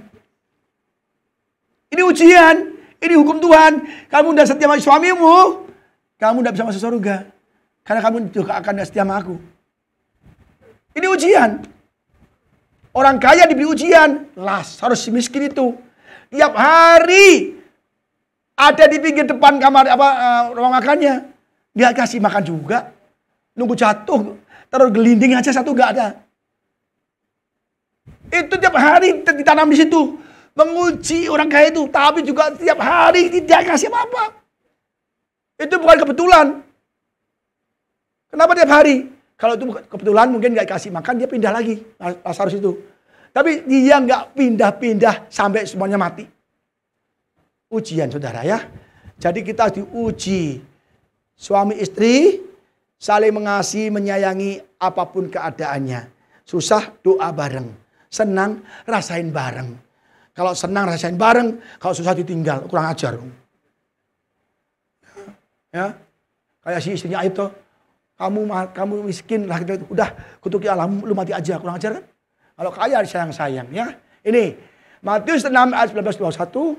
Speaker 1: Ini ujian, ini hukum Tuhan. Kamu udah setia sama suamimu, kamu tidak bisa masuk surga. Karena kamu juga akan tidak setia sama aku. Ini ujian. Orang kaya diberi ujian. Lazarus si miskin itu. Tiap hari Ada di pinggir depan kamar ruang makannya. Dia kasih makan juga. Nunggu jatuh. Terus gelinding aja satu nggak ada. Itu tiap hari ditanam di situ. Menguji orang kaya itu. Tapi juga tiap hari tidak kasih apa-apa. Itu bukan kebetulan. Kenapa tiap hari? Kalau itu kebetulan mungkin nggak kasih makan, dia pindah lagi. Lazarus itu. Tapi dia nggak pindah-pindah sampai semuanya mati. Ujian saudara ya. Jadi kita diuji. Suami istri saling mengasihi, menyayangi apapun keadaannya. Susah doa bareng. Senang rasain bareng. Kalau senang rasain bareng, kalau susah ditinggal, kurang ajar. Ya. Kayak si istrinya Ayub tuh. Kamu miskin lah, udah kutuki Allah, lu mati aja, kurang ajar kan? Kalau kaya sayang-sayang ya. Ini Matius 6 ayat 19-21.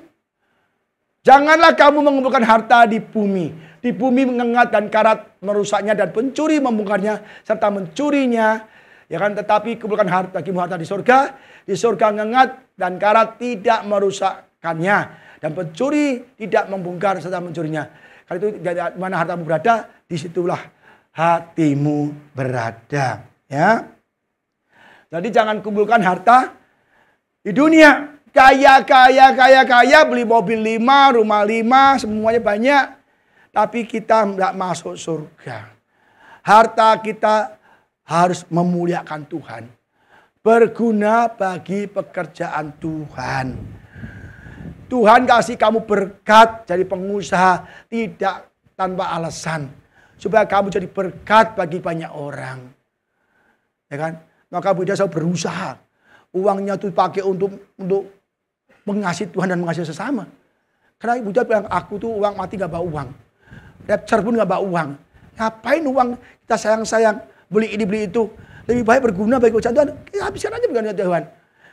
Speaker 1: Janganlah kamu mengumpulkan harta di bumi. Di bumi mengengat dan karat merusaknya dan pencuri membongkarnya serta mencurinya. Ya kan, tetapi kumpulkan harta di surga. Di surga mengengat dan karat tidak merusakkannya dan pencuri tidak membongkar serta mencurinya. Kalau itu di mana hartamu berada, disitulah hatimu berada. Ya. Jadi jangan kumpulkan harta di dunia. Kaya, beli mobil 5, rumah 5, semuanya banyak. Tapi kita tidak masuk surga. Harta kita harus memuliakan Tuhan. Berguna bagi pekerjaan Tuhan. Tuhan kasih kamu berkat jadi pengusaha tidak tanpa alasan. Supaya kamu jadi berkat bagi banyak orang. Ya kan? Maka Buddha selalu berusaha. Uangnya itu pakai untuk mengasihi Tuhan dan mengasihi sesama. Karena Buddha bilang, aku tuh uang mati gak bawa uang. Rapture pun gak bawa uang. Ngapain uang kita sayang-sayang, beli ini beli itu. Lebih baik berguna bagi pekerjaan Tuhan. Kita habiskan aja berguna Tuhan.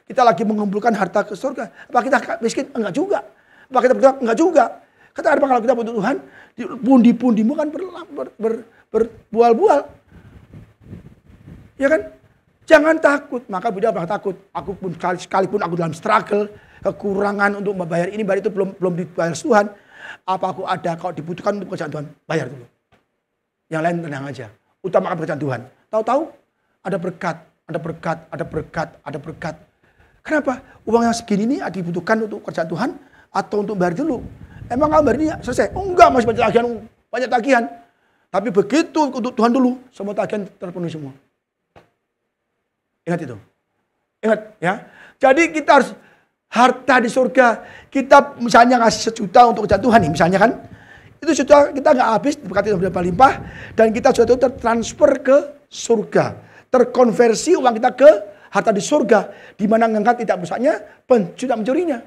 Speaker 1: Kita lagi mengumpulkan harta ke surga. Apa kita miskin? Enggak juga. Apa kita berdoa? Enggak juga. Kata apa kalau kita butuh Tuhan, pundi-pundimu kan berbual-bual. Ya kan? Jangan takut. Maka Buddha bilang takut. Aku pun sekalipun aku dalam struggle, kekurangan untuk membayar ini, bayar itu belum dibayar Tuhan. Apa aku ada kalau dibutuhkan untuk pekerjaan Tuhan, bayar dulu. Yang lain tenang aja. Utamakan pekerjaan Tuhan. Tahu-tahu ada berkat, ada berkat, ada berkat, ada berkat. Kenapa? Uang yang segini ini dibutuhkan untuk pekerjaan Tuhan atau untuk bayar dulu? Emang kamu bayar ini selesai? Oh enggak, masih banyak tagihan. Tapi begitu untuk Tuhan dulu, semua tagihan terpenuhi semua. Ingat itu. Ingat ya. Jadi kita harus harta di surga. Kita misalnya ngasih 1 juta untuk kerjaan Tuhan nih, misalnya kan. Itu sudah kita nggak habis, berkati berlimpah-limpah. Dan kita sudah tertransfer ke surga. Terkonversi uang kita ke harta di surga. Di mana ngangkat tidak rusaknya, tidak mencurinya.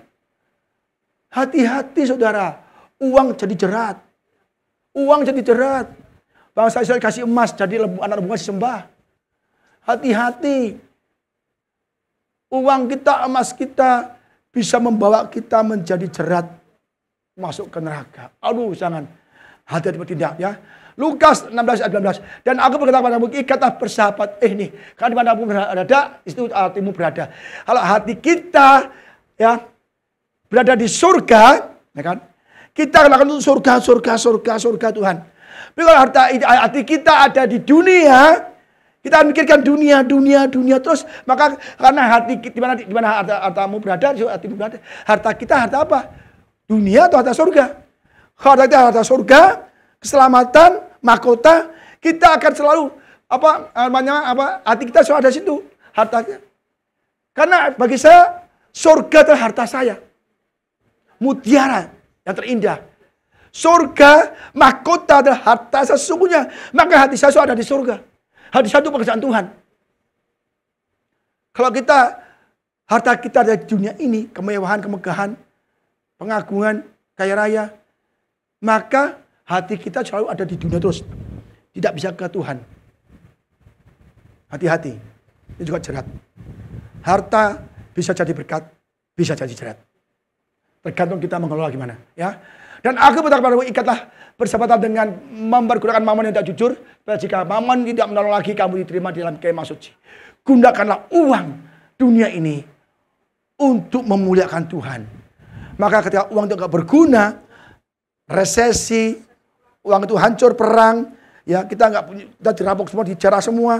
Speaker 1: Hati-hati saudara. Uang jadi jerat. Uang jadi jerat. Bangsa Israel kasih emas, jadi anak lembu kasih sembah. Hati-hati. Uang kita, emas kita bisa membawa kita menjadi jerat masuk ke neraka. Aduh, jangan. Hati-hati bertindak ya. Lukas 16 ayat 19. Dan aku berkata kepadamu, ikatlah bersahabat. Nih, karena di mana kamu berada, itu hatimu berada. Kalau hati kita ya berada di surga, ya kan? Kita akan surga Tuhan. Tapi kalau hati kita ada di dunia, kita mikirkan dunia terus, maka karena hati di mana hartamu berada, hatimu berada. Harta kita harta apa? Dunia atau harta surga? Kalau harta kita harta surga, keselamatan, mahkota, kita akan selalu hati kita selalu ada di situ, hartanya. Karena bagi saya surga adalah harta saya. Mutiara yang terindah. Surga, mahkota adalah harta sesungguhnya. Maka hati saya ada di surga. Hati saya itu pekerjaan Tuhan. Kalau harta kita ada di dunia ini, kemewahan, kemegahan, pengagungan, kaya raya, maka hati kita selalu ada di dunia terus. Tidak bisa ke Tuhan. Hati-hati. Ini juga jerat. Harta bisa jadi berkat, bisa jadi jerat. Tergantung kita mengelola gimana. Ya. Dan aku berkata kepadamu, ikatlah bersahabatan dengan mempergunakan mamon yang tidak jujur. Jika mamon tidak menolong lagi, kamu diterima di dalam kemah suci. Gunakanlah uang dunia ini untuk memuliakan Tuhan. Maka ketika uang itu tidak berguna, resesi, uang itu hancur, perang, ya kita nggak punya, kita dirampok semua, dijarah semua,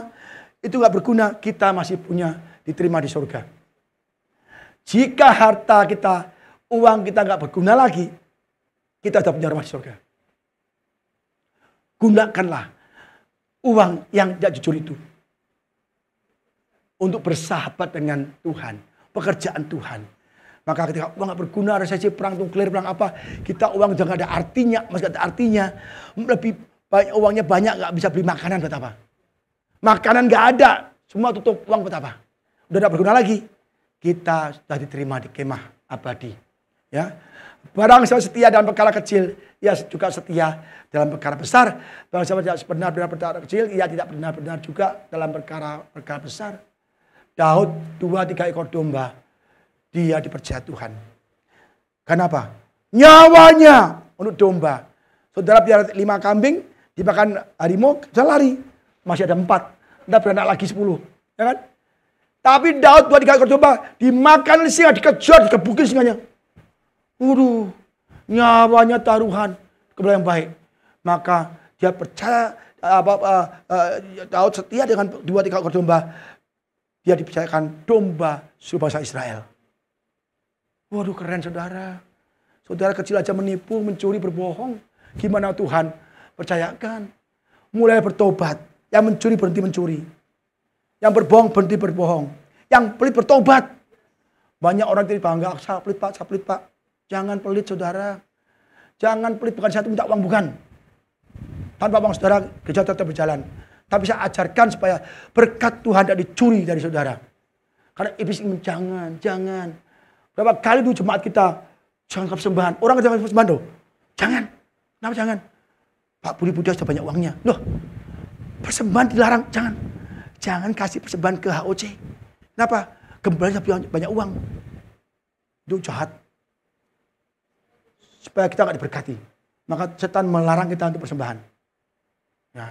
Speaker 1: itu nggak berguna. Kita masih punya, diterima di surga. Jika harta kita, uang kita nggak berguna lagi, kita sudah punya rumah di surga. Gunakanlah uang yang tidak jujur itu untuk bersahabat dengan Tuhan, pekerjaan Tuhan. Maka ketika uang nggak berguna, resesi, perang, nuklir, perang apa, kita uang jangan ada artinya, masih ada artinya. Lebih banyak uangnya banyak, nggak bisa beli makanan buat apa? Makanan nggak ada, semua tutup, uang buat apa? Udah tidak berguna lagi. Kita sudah diterima di kemah abadi. Ya, barang siapa setia dalam perkara kecil, ia juga setia dalam perkara besar. Barang siapa tidak benar-benar perkara kecil, ia tidak benar-benar juga dalam perkara besar. Daud 2-3 ekor domba, dia dipercaya Tuhan. Kenapa? Nyawanya untuk domba. Saudara piara 5 kambing, dimakan harimau, bisa lari. Masih ada 4, entah beranak lagi 10. Ya kan? Tapi Daud 2-3 ekor domba, dimakan singa, dikejar, dikebukin singanya. Waduh, nyawanya taruhan kepada yang baik. Maka dia percaya, Daud setia dengan 2-3 ekor domba. Dia dipercayakan domba suku bangsa Israel. Waduh, keren saudara. Saudara kecil aja menipu, mencuri, berbohong. Gimana Tuhan percayakan? Mulai bertobat. Yang mencuri berhenti mencuri. Yang berbohong berhenti berbohong. Yang pelit bertobat. Banyak orang yang bangga, saya pelit pak. Jangan pelit saudara. Jangan pelit, bukan saya minta uang, bukan. Tanpa uang saudara, gereja tetap berjalan. Tapi saya ajarkan supaya berkat Tuhan tidak dicuri dari saudara. Karena iblis ingin jangan. Berapa kali dulu jemaat kita, jangan persembahan. Orang jangan persembahan loh. Jangan. Kenapa jangan? Pak Budi Buddha sudah banyak uangnya. Loh, persembahan dilarang, jangan. Jangan kasih persembahan ke HOC. Kenapa? Gembala banyak uang. Itu jahat. Supaya kita nggak diberkati. Maka setan melarang kita untuk persembahan. Nah,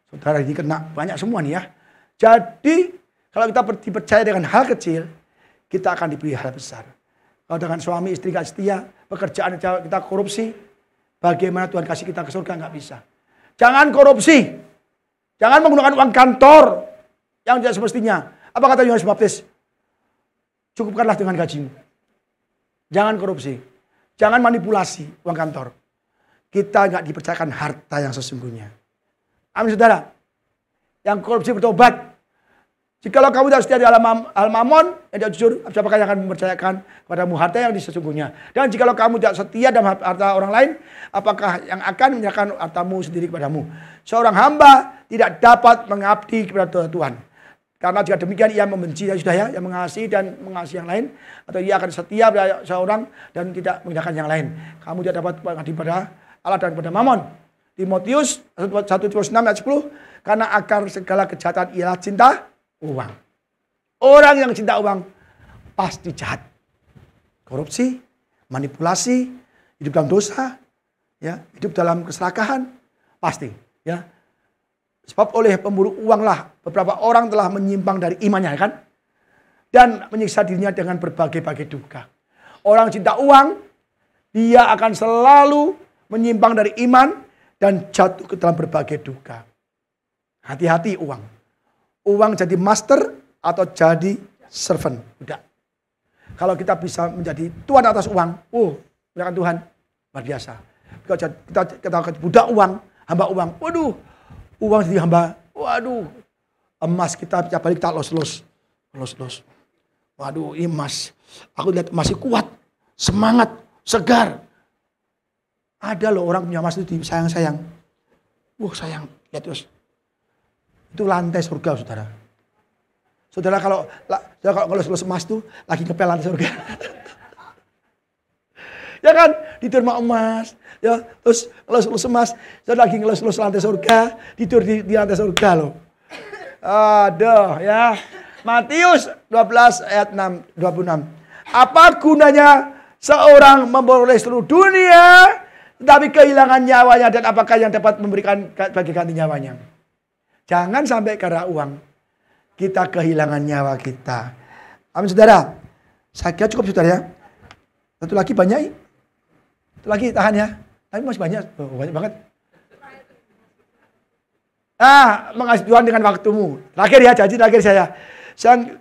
Speaker 1: saudara ini kena banyak semua nih ya. Jadi kalau kita dipercaya dengan hal kecil, kita akan diberi hal besar. Kalau dengan suami istri gak setia, pekerjaan kita korupsi, bagaimana Tuhan kasih kita ke surga? Nggak bisa. Jangan korupsi. Jangan menggunakan uang kantor yang tidak semestinya. Apa kata Yohanes Baptis? Cukupkanlah dengan gajimu. Jangan korupsi. Jangan manipulasi uang kantor. Kita nggak dipercayakan harta yang sesungguhnya. Amin saudara. Yang korupsi bertobat. Jikalau kamu tidak setia di hal mamon, yang tidak jujur, siapakah yang akan mempercayakan kepadamu harta yang sesungguhnya? Dan jikalau kamu tidak setia dalam harta orang lain, apakah yang akan menyerahkan hartamu sendiri kepadamu? Seorang hamba tidak dapat mengabdi kepada Tuhan. Karena jika demikian ia membenci yang mengasihi dan mengasihi yang lain, atau ia akan setia pada seorang dan tidak mengindahkan yang lain. Kamu tidak dapat mengabdi pada Allah dan pada mamon. Timotius 1 Timotius 6 ayat 10, karena akar segala kejahatan ialah cinta uang. Orang yang cinta uang pasti jahat. Korupsi, manipulasi, hidup dalam dosa, ya, hidup dalam keserakahan, pasti, ya. Sebab oleh pemburu uanglah beberapa orang telah menyimpang dari imannya, kan? Dan menyiksa dirinya dengan berbagai-bagai duka. Orang cinta uang, dia akan selalu menyimpang dari iman dan jatuh ke dalam berbagai duka. Hati-hati uang. Uang jadi master atau jadi servant. Udah. Kalau kita bisa menjadi tuan atas uang, muliakan Tuhan, luar biasa. Kalau kita budak uang, hamba uang, waduh, uang jadi hamba, waduh, emas kita tiap balik tak los. Waduh, ini emas, aku lihat masih kuat, semangat, segar. Ada loh orang punya emas itu sayang. Sayang, lihat terus. Itu lantai surga, saudara. Saudara kalau ngelus emas tuh lagi ngepel lantai surga. Ya kan, diterima emas, ya terus ngelus emas, saudara lagi ngelus lantai surga, tidur di lantai surga loh. Aduh, ya. Matius 12 ayat 26. Apa gunanya seorang memperoleh seluruh dunia, tetapi kehilangan nyawanya, dan apakah yang dapat memberikan bagi ganti nyawanya? Jangan sampai karena uang kita kehilangan nyawa kita. Amin saudara. Saya kira cukup saudara ya. Satu lagi banyak. Satu lagi tahan ya. Tapi masih banyak, banyak banget. Mengasihi Tuhan dengan waktumu. Terakhir ya, janji terakhir saya. Saya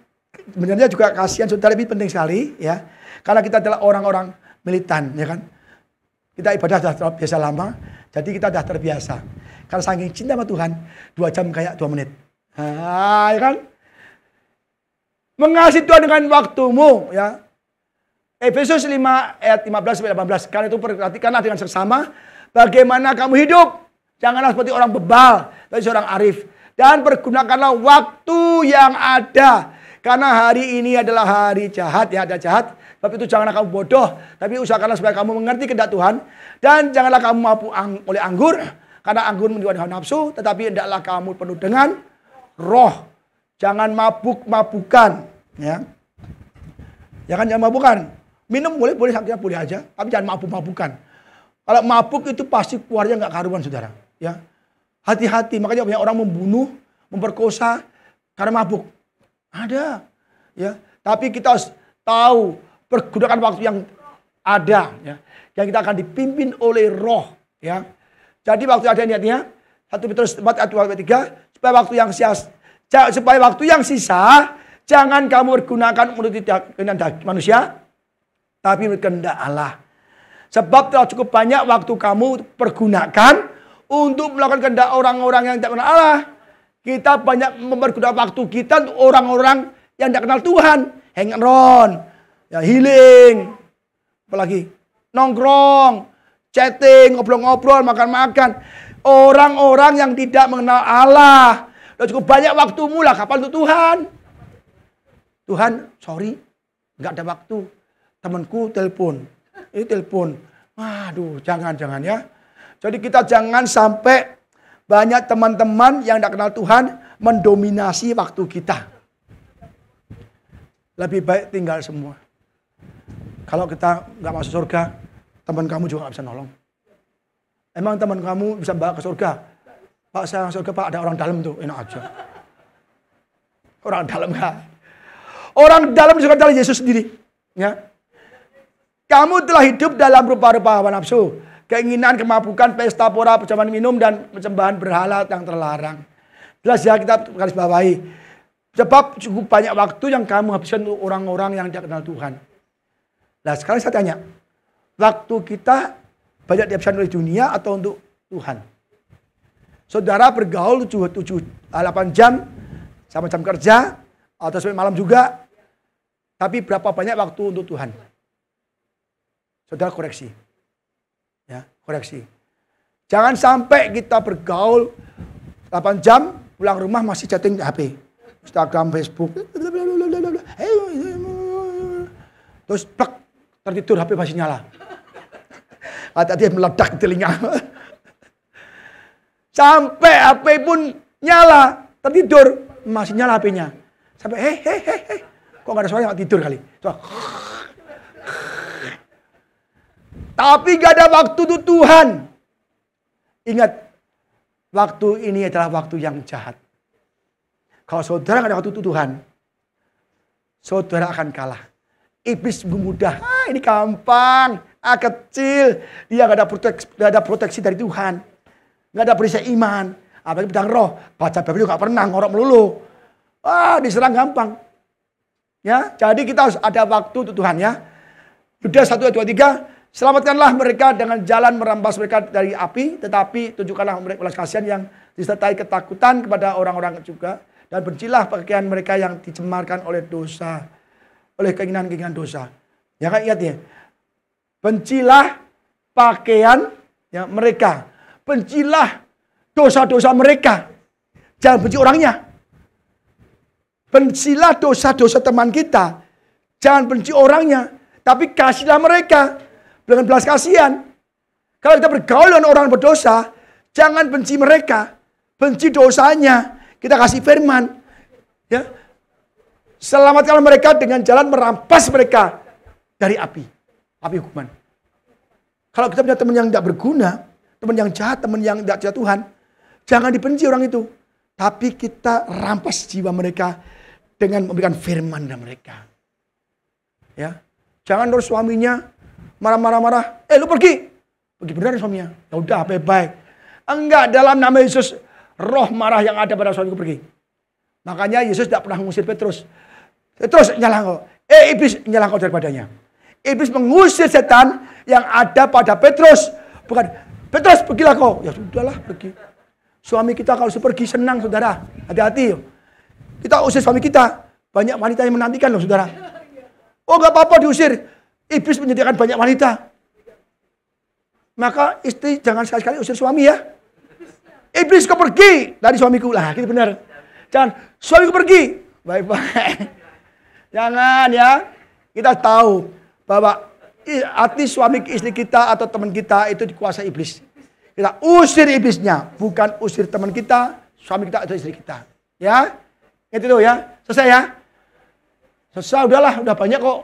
Speaker 1: sebenarnya juga kasihan saudara, lebih penting sekali ya. Karena kita adalah orang-orang militan, ya kan. Kita ibadah sudah terbiasa lama, jadi kita sudah terbiasa. Karena saking cinta sama Tuhan, 2 jam kayak 2 menit. Ya kan? Mengasihi Tuhan dengan waktumu, ya. Efesus 5 ayat 15-18. Karena itu perhatikanlah dengan seksama bagaimana kamu hidup. Janganlah seperti orang bebal, tapi seorang arif. Dan pergunakanlah waktu yang ada. Karena hari ini adalah hari jahat, ya ada jahat. Tapi itu janganlah kamu bodoh, tapi usahakanlah supaya kamu mengerti kehendak Tuhan. Dan janganlah kamu mabuk oleh anggur, karena anggur menjiwai hawa nafsu. Tetapi hendaklah kamu penuh dengan roh. Jangan mabuk-mabukan, ya. Jangan mabukan. Minum boleh sakitnya boleh aja, tapi jangan mabuk-mabukan. Kalau mabuk itu pasti keluarnya nggak karuan, saudara. Ya, hati-hati. Makanya banyak orang membunuh, memperkosa karena mabuk. Ada, ya. Tapi kita harus tahu pergunakan waktu yang ada, ya. Yang kita akan dipimpin oleh Roh, ya. Jadi waktu ada niatnya 1 Petrus 4 ayat 2 ayat 3 supaya waktu yang sisa jangan kamu pergunakan menuruti kehendak manusia, tapi menurut kehendak Allah. Sebab telah cukup banyak waktu kamu pergunakan untuk melakukan kehendak orang-orang yang tidak kenal Allah. Kita banyak mempergunakan waktu kita untuk orang-orang yang tidak kenal Tuhan. Hang around, ya, healing, apalagi nongkrong, chatting, ngobrol-ngobrol, makan-makan. Orang-orang yang tidak mengenal Allah. Udah cukup banyak waktumu lah, kapan untuk Tuhan? Tuhan, sorry, nggak ada waktu. Temanku telepon. Ini telepon. Waduh, jangan ya. Jadi kita jangan sampai banyak teman-teman yang tidak kenal Tuhan mendominasi waktu kita. Lebih baik tinggal semua. Kalau kita nggak masuk surga, teman kamu juga nggak bisa nolong. Emang teman kamu bisa bawa ke surga? Pak, saya surga, Pak, ada orang dalam tuh, enak aja. Orang dalam nggak? Orang dalam juga adalah Yesus sendiri. Ya. Kamu telah hidup dalam rupa-rupa hawa nafsu, keinginan, kemabukan, pesta pora, perjamuan minum, dan penyembahan berhala yang terlarang. Jelas ya, kita garis bawahi. Sebab cukup banyak waktu yang kamu habiskan untuk orang-orang yang tidak kenal Tuhan. Nah sekarang saya tanya, waktu kita banyak dihabiskan oleh dunia atau untuk Tuhan? Saudara bergaul 8 jam sama jam kerja, atau sampai malam juga, tapi berapa banyak waktu untuk Tuhan? Saudara koreksi. Ya, koreksi. Jangan sampai kita bergaul 8 jam, pulang rumah masih chatting di HP. Instagram, Facebook. Terus plek, tertidur HP masih nyala. Tadi meledak di telinga. Sampai HP pun nyala, tertidur, masih nyala HP-nya. Sampai kok gak ada suara, gak tidur kali. Coba. Tapi gak ada waktu untuk Tuhan. Ingat, waktu ini adalah waktu yang jahat. Kalau saudara gak ada waktu untuk Tuhan, saudara akan kalah. Iblis mudah, ini gampang, kecil. Dia gak ada proteksi dari Tuhan. Gak ada perisai iman. Apalagi bidang roh, baca Bible juga gak pernah, ngorok melulu. Diserang gampang. Ya, jadi kita harus ada waktu untuk Tuhan ya. Yudas 1 ayat 23. Selamatkanlah mereka dengan jalan merampas mereka dari api, tetapi tunjukkanlah mereka belas kasihan yang disertai ketakutan kepada orang-orang juga, dan bencilah pakaian mereka yang dicemarkan oleh dosa, oleh keinginan-keinginan dosa. Ya kan, ingat ya, bencilah pakaian ya mereka, bencilah dosa-dosa mereka, jangan benci orangnya. Bencilah dosa-dosa teman kita, jangan benci orangnya, tapi kasihlah mereka dengan belas kasihan. Kalau kita bergaul dengan orang berdosa, jangan benci mereka, benci dosanya. Kita kasih firman, ya. Selamatkanlah mereka dengan jalan merampas mereka dari api hukuman. Kalau kita punya teman yang tidak berguna, teman yang jahat, teman yang tidak percaya Tuhan, jangan dibenci orang itu, tapi kita rampas jiwa mereka dengan memberikan firman kepada mereka. Ya, jangan terus suaminya marah-marah, lu pergi. Pergi benar suaminya. Ya udah, baik-baik. Enggak, dalam nama Yesus, roh marah yang ada pada suamiku pergi. Makanya Yesus tidak pernah mengusir Petrus. Petrus, nyala kau. Iblis, nyala kau daripadanya. Iblis mengusir setan yang ada pada Petrus. Bukan, Petrus pergilah kau. Ya sudahlah, pergi. Suami kita kalau pergi senang, saudara. Hati-hati. Kita usir suami kita. Banyak wanita yang menantikan loh, saudara. Oh, gak apa-apa diusir. Iblis menyediakan banyak wanita. Maka istri jangan sekali-kali usir suami ya. Iblis kau pergi dari suamiku. Lah, gitu benar. Jangan, suamiku pergi. Baik-baik. Jangan ya. Kita tahu bahwa hati suami istri kita atau teman kita itu dikuasai iblis. Kita usir iblisnya, bukan usir teman kita, suami kita atau istri kita. Ya. Itu ya. Selesai ya. Selesai, udahlah, udah banyak kok.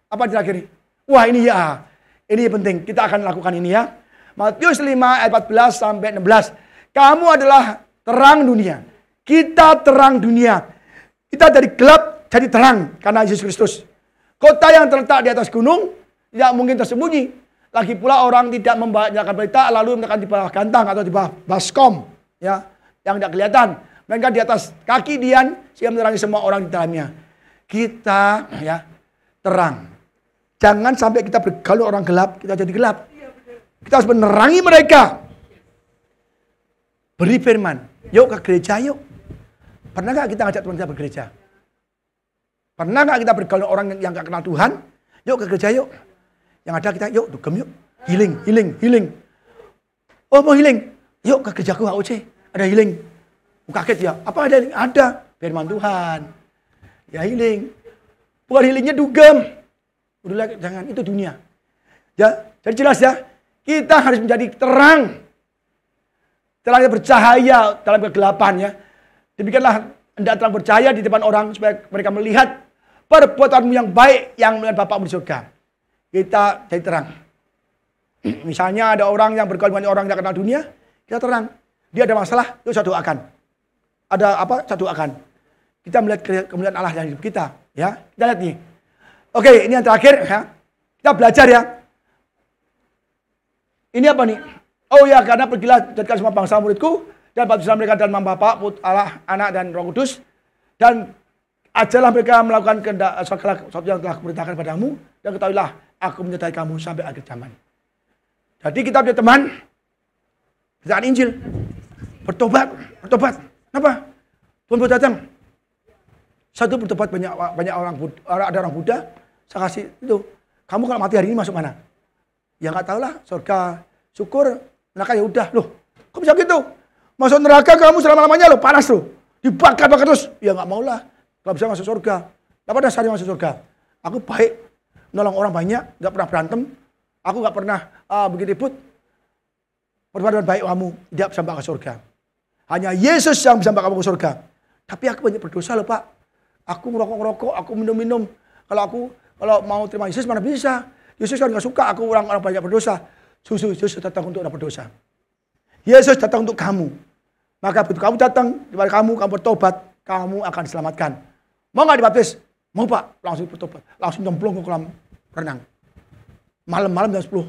Speaker 1: Apa terakhir? Wah, ini ya. Ini penting, kita akan lakukan ini ya. Matius 5 ayat 14 sampai 16. Kamu adalah terang dunia. Kita terang dunia. Kita dari gelap jadi terang karena Yesus Kristus. Kota yang terletak di atas gunung tidak mungkin tersembunyi. Lagi pula orang tidak membacakan berita lalu menekan di bawah gantang atau di bawah baskom ya, yang tidak kelihatan. Mereka di atas kaki Dian sehingga menerangi semua orang di dalamnya. Kita ya terang. Jangan sampai kita bergaul orang gelap, kita jadi gelap. Kita harus menerangi mereka. Beri firman. Yuk ke gereja yuk. Pernah gak kita ngajak teman kita bergereja? Pernah gak kita bergaul orang yang gak kenal Tuhan? Yuk ke gereja yuk. Yang ada kita yuk dugem yuk. Healing. Oh mau healing? Yuk ke gerejaku HOC. Ada healing. Kaget ya. Apa ada? Ada. Firman Tuhan. Ya healing. Bukan healingnya dugem. Udah jangan, itu dunia. Ya, jadi jelas ya, kita harus menjadi terang. Terang yang bercahaya dalam kegelapan ya. Demikianlah hendak terang bercahaya di depan orang supaya mereka melihat perbuatanmu yang baik yang melihat Bapakmu di surga. Kita jadi terang. Misalnya ada orang yang bergaul dengan orang yang kenal dunia, kita terang. Dia ada masalah, yuk saya doakan. Ada apa? Saya doakan. Kita melihat kemuliaan Allah yang hidup kita, ya. Kita lihat nih. Oke, ini yang terakhir ya. Kita belajar ya. Ini apa nih? Oh ya, karena pergilah jadikan semua bangsa muridku dan baptislah mereka dalam nama Bapa, Allah, Anak dan Roh Kudus dan ajarlah mereka melakukan kehendak segala sesuatu yang telah kuperintahkan padamu dan ketahuilah aku menyertai kamu sampai akhir zaman. Jadi kita punya teman bacaan Injil, bertobat. Kenapa? Tuhan mau datang. Satu bertobat banyak orang ada orang Buddha. Saya kasih itu, kamu kalau mati hari ini masuk mana? Ya nggak tahu lah, surga, syukur, neraka ya udah. Loh, kok bisa gitu? Masuk neraka kamu selama-lamanya loh, panas loh. Dibakar terus. Ya nggak mau lah, nggak bisa masuk surga. Apa dasarnya masuk surga? Aku baik, nolong orang banyak, nggak pernah berantem. Aku nggak pernah bikin ribut. Perbuatan baik kamu tidak bisa bawa ke surga. Hanya Yesus yang bisa bawa kamu ke surga. Tapi aku banyak berdosa loh Pak. Aku ngerokok, aku minum-minum. Kalau mau terima Yesus mana bisa? Yesus kan nggak suka aku orang-orang banyak berdosa. Yesus datang untuk orang berdosa. Yesus datang untuk kamu. Maka begitu kamu datang kepada kamu bertobat, kamu akan diselamatkan. Mau nggak dibaptis? Mau Pak, langsung bertobat, langsung nyemplung ke kolam renang. Malam-malam jam 10,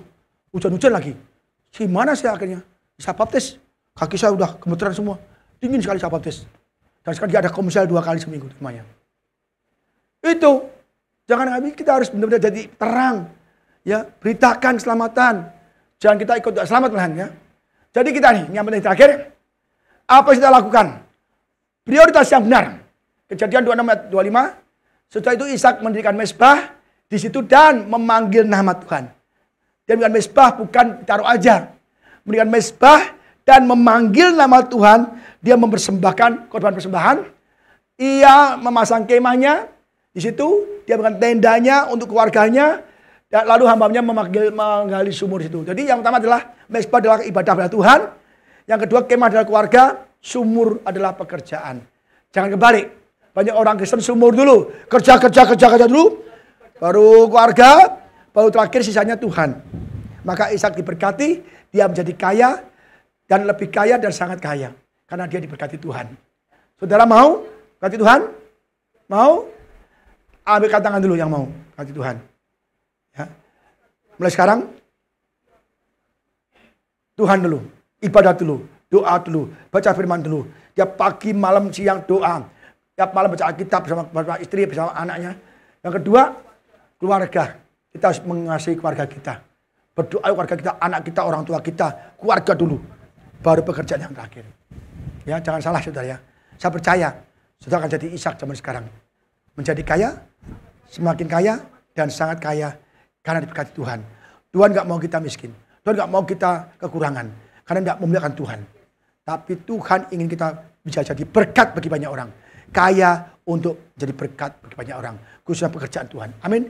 Speaker 1: hujan-hujan lagi. Gimana saya akhirnya bisa baptis? Kaki saya udah gemeteran semua, dingin sekali saya baptis. Dan sekarang dia ada komsel 2 kali seminggu namanya. Itu. Jangan habis, kita harus benar-benar jadi terang. Ya, beritakan keselamatan. Jangan kita ikut tidak selamat malahan ya. Jadi kita nih, yang penting terakhir, apa yang kita lakukan? Prioritas yang benar. Kejadian 26 ayat 25. Setelah itu Ishak mendirikan mezbah di situ dan memanggil nama Tuhan. Dia mendirikan mezbah bukan taruh aja. Mendirikan mezbah dan memanggil nama Tuhan. Dia mempersembahkan korban persembahan. Ia memasang kemahnya di situ. Dia bukan tendanya untuk keluarganya. Dan lalu hambanya menggali sumur di situ. Jadi yang pertama adalah mezbah adalah ibadah pada Tuhan. Yang kedua kemah adalah keluarga. Sumur adalah pekerjaan. Jangan kebalik. Banyak orang Kristen sumur dulu. Kerja dulu. Baru keluarga. Baru terakhir sisanya Tuhan. Maka Ishak diberkati. Dia menjadi kaya. Dan lebih kaya dan sangat kaya. Karena dia diberkati Tuhan. Saudara mau berkati Tuhan? Mau? Ambil tangan dulu yang mau berkati Tuhan. Ya. Mulai sekarang, Tuhan dulu, ibadat dulu, doa dulu, baca firman dulu. Tiap pagi, malam, siang doa. Tiap malam baca Alkitab bersama istri, bersama anaknya. Yang kedua, keluarga. Kita harus mengasihi keluarga kita. Berdoa keluarga kita, anak kita, orang tua kita, keluarga dulu. Baru pekerjaan yang terakhir. Ya, jangan salah saudara ya. Saya percaya, saudara akan jadi Ishak zaman sekarang. Menjadi kaya, semakin kaya, dan sangat kaya. Karena diberkati Tuhan. Tuhan gak mau kita miskin. Tuhan gak mau kita kekurangan. Karena gak memuliakan Tuhan. Tapi Tuhan ingin kita bisa jadi berkat bagi banyak orang. Kaya untuk jadi berkat bagi banyak orang. Khususnya pekerjaan Tuhan. Amin.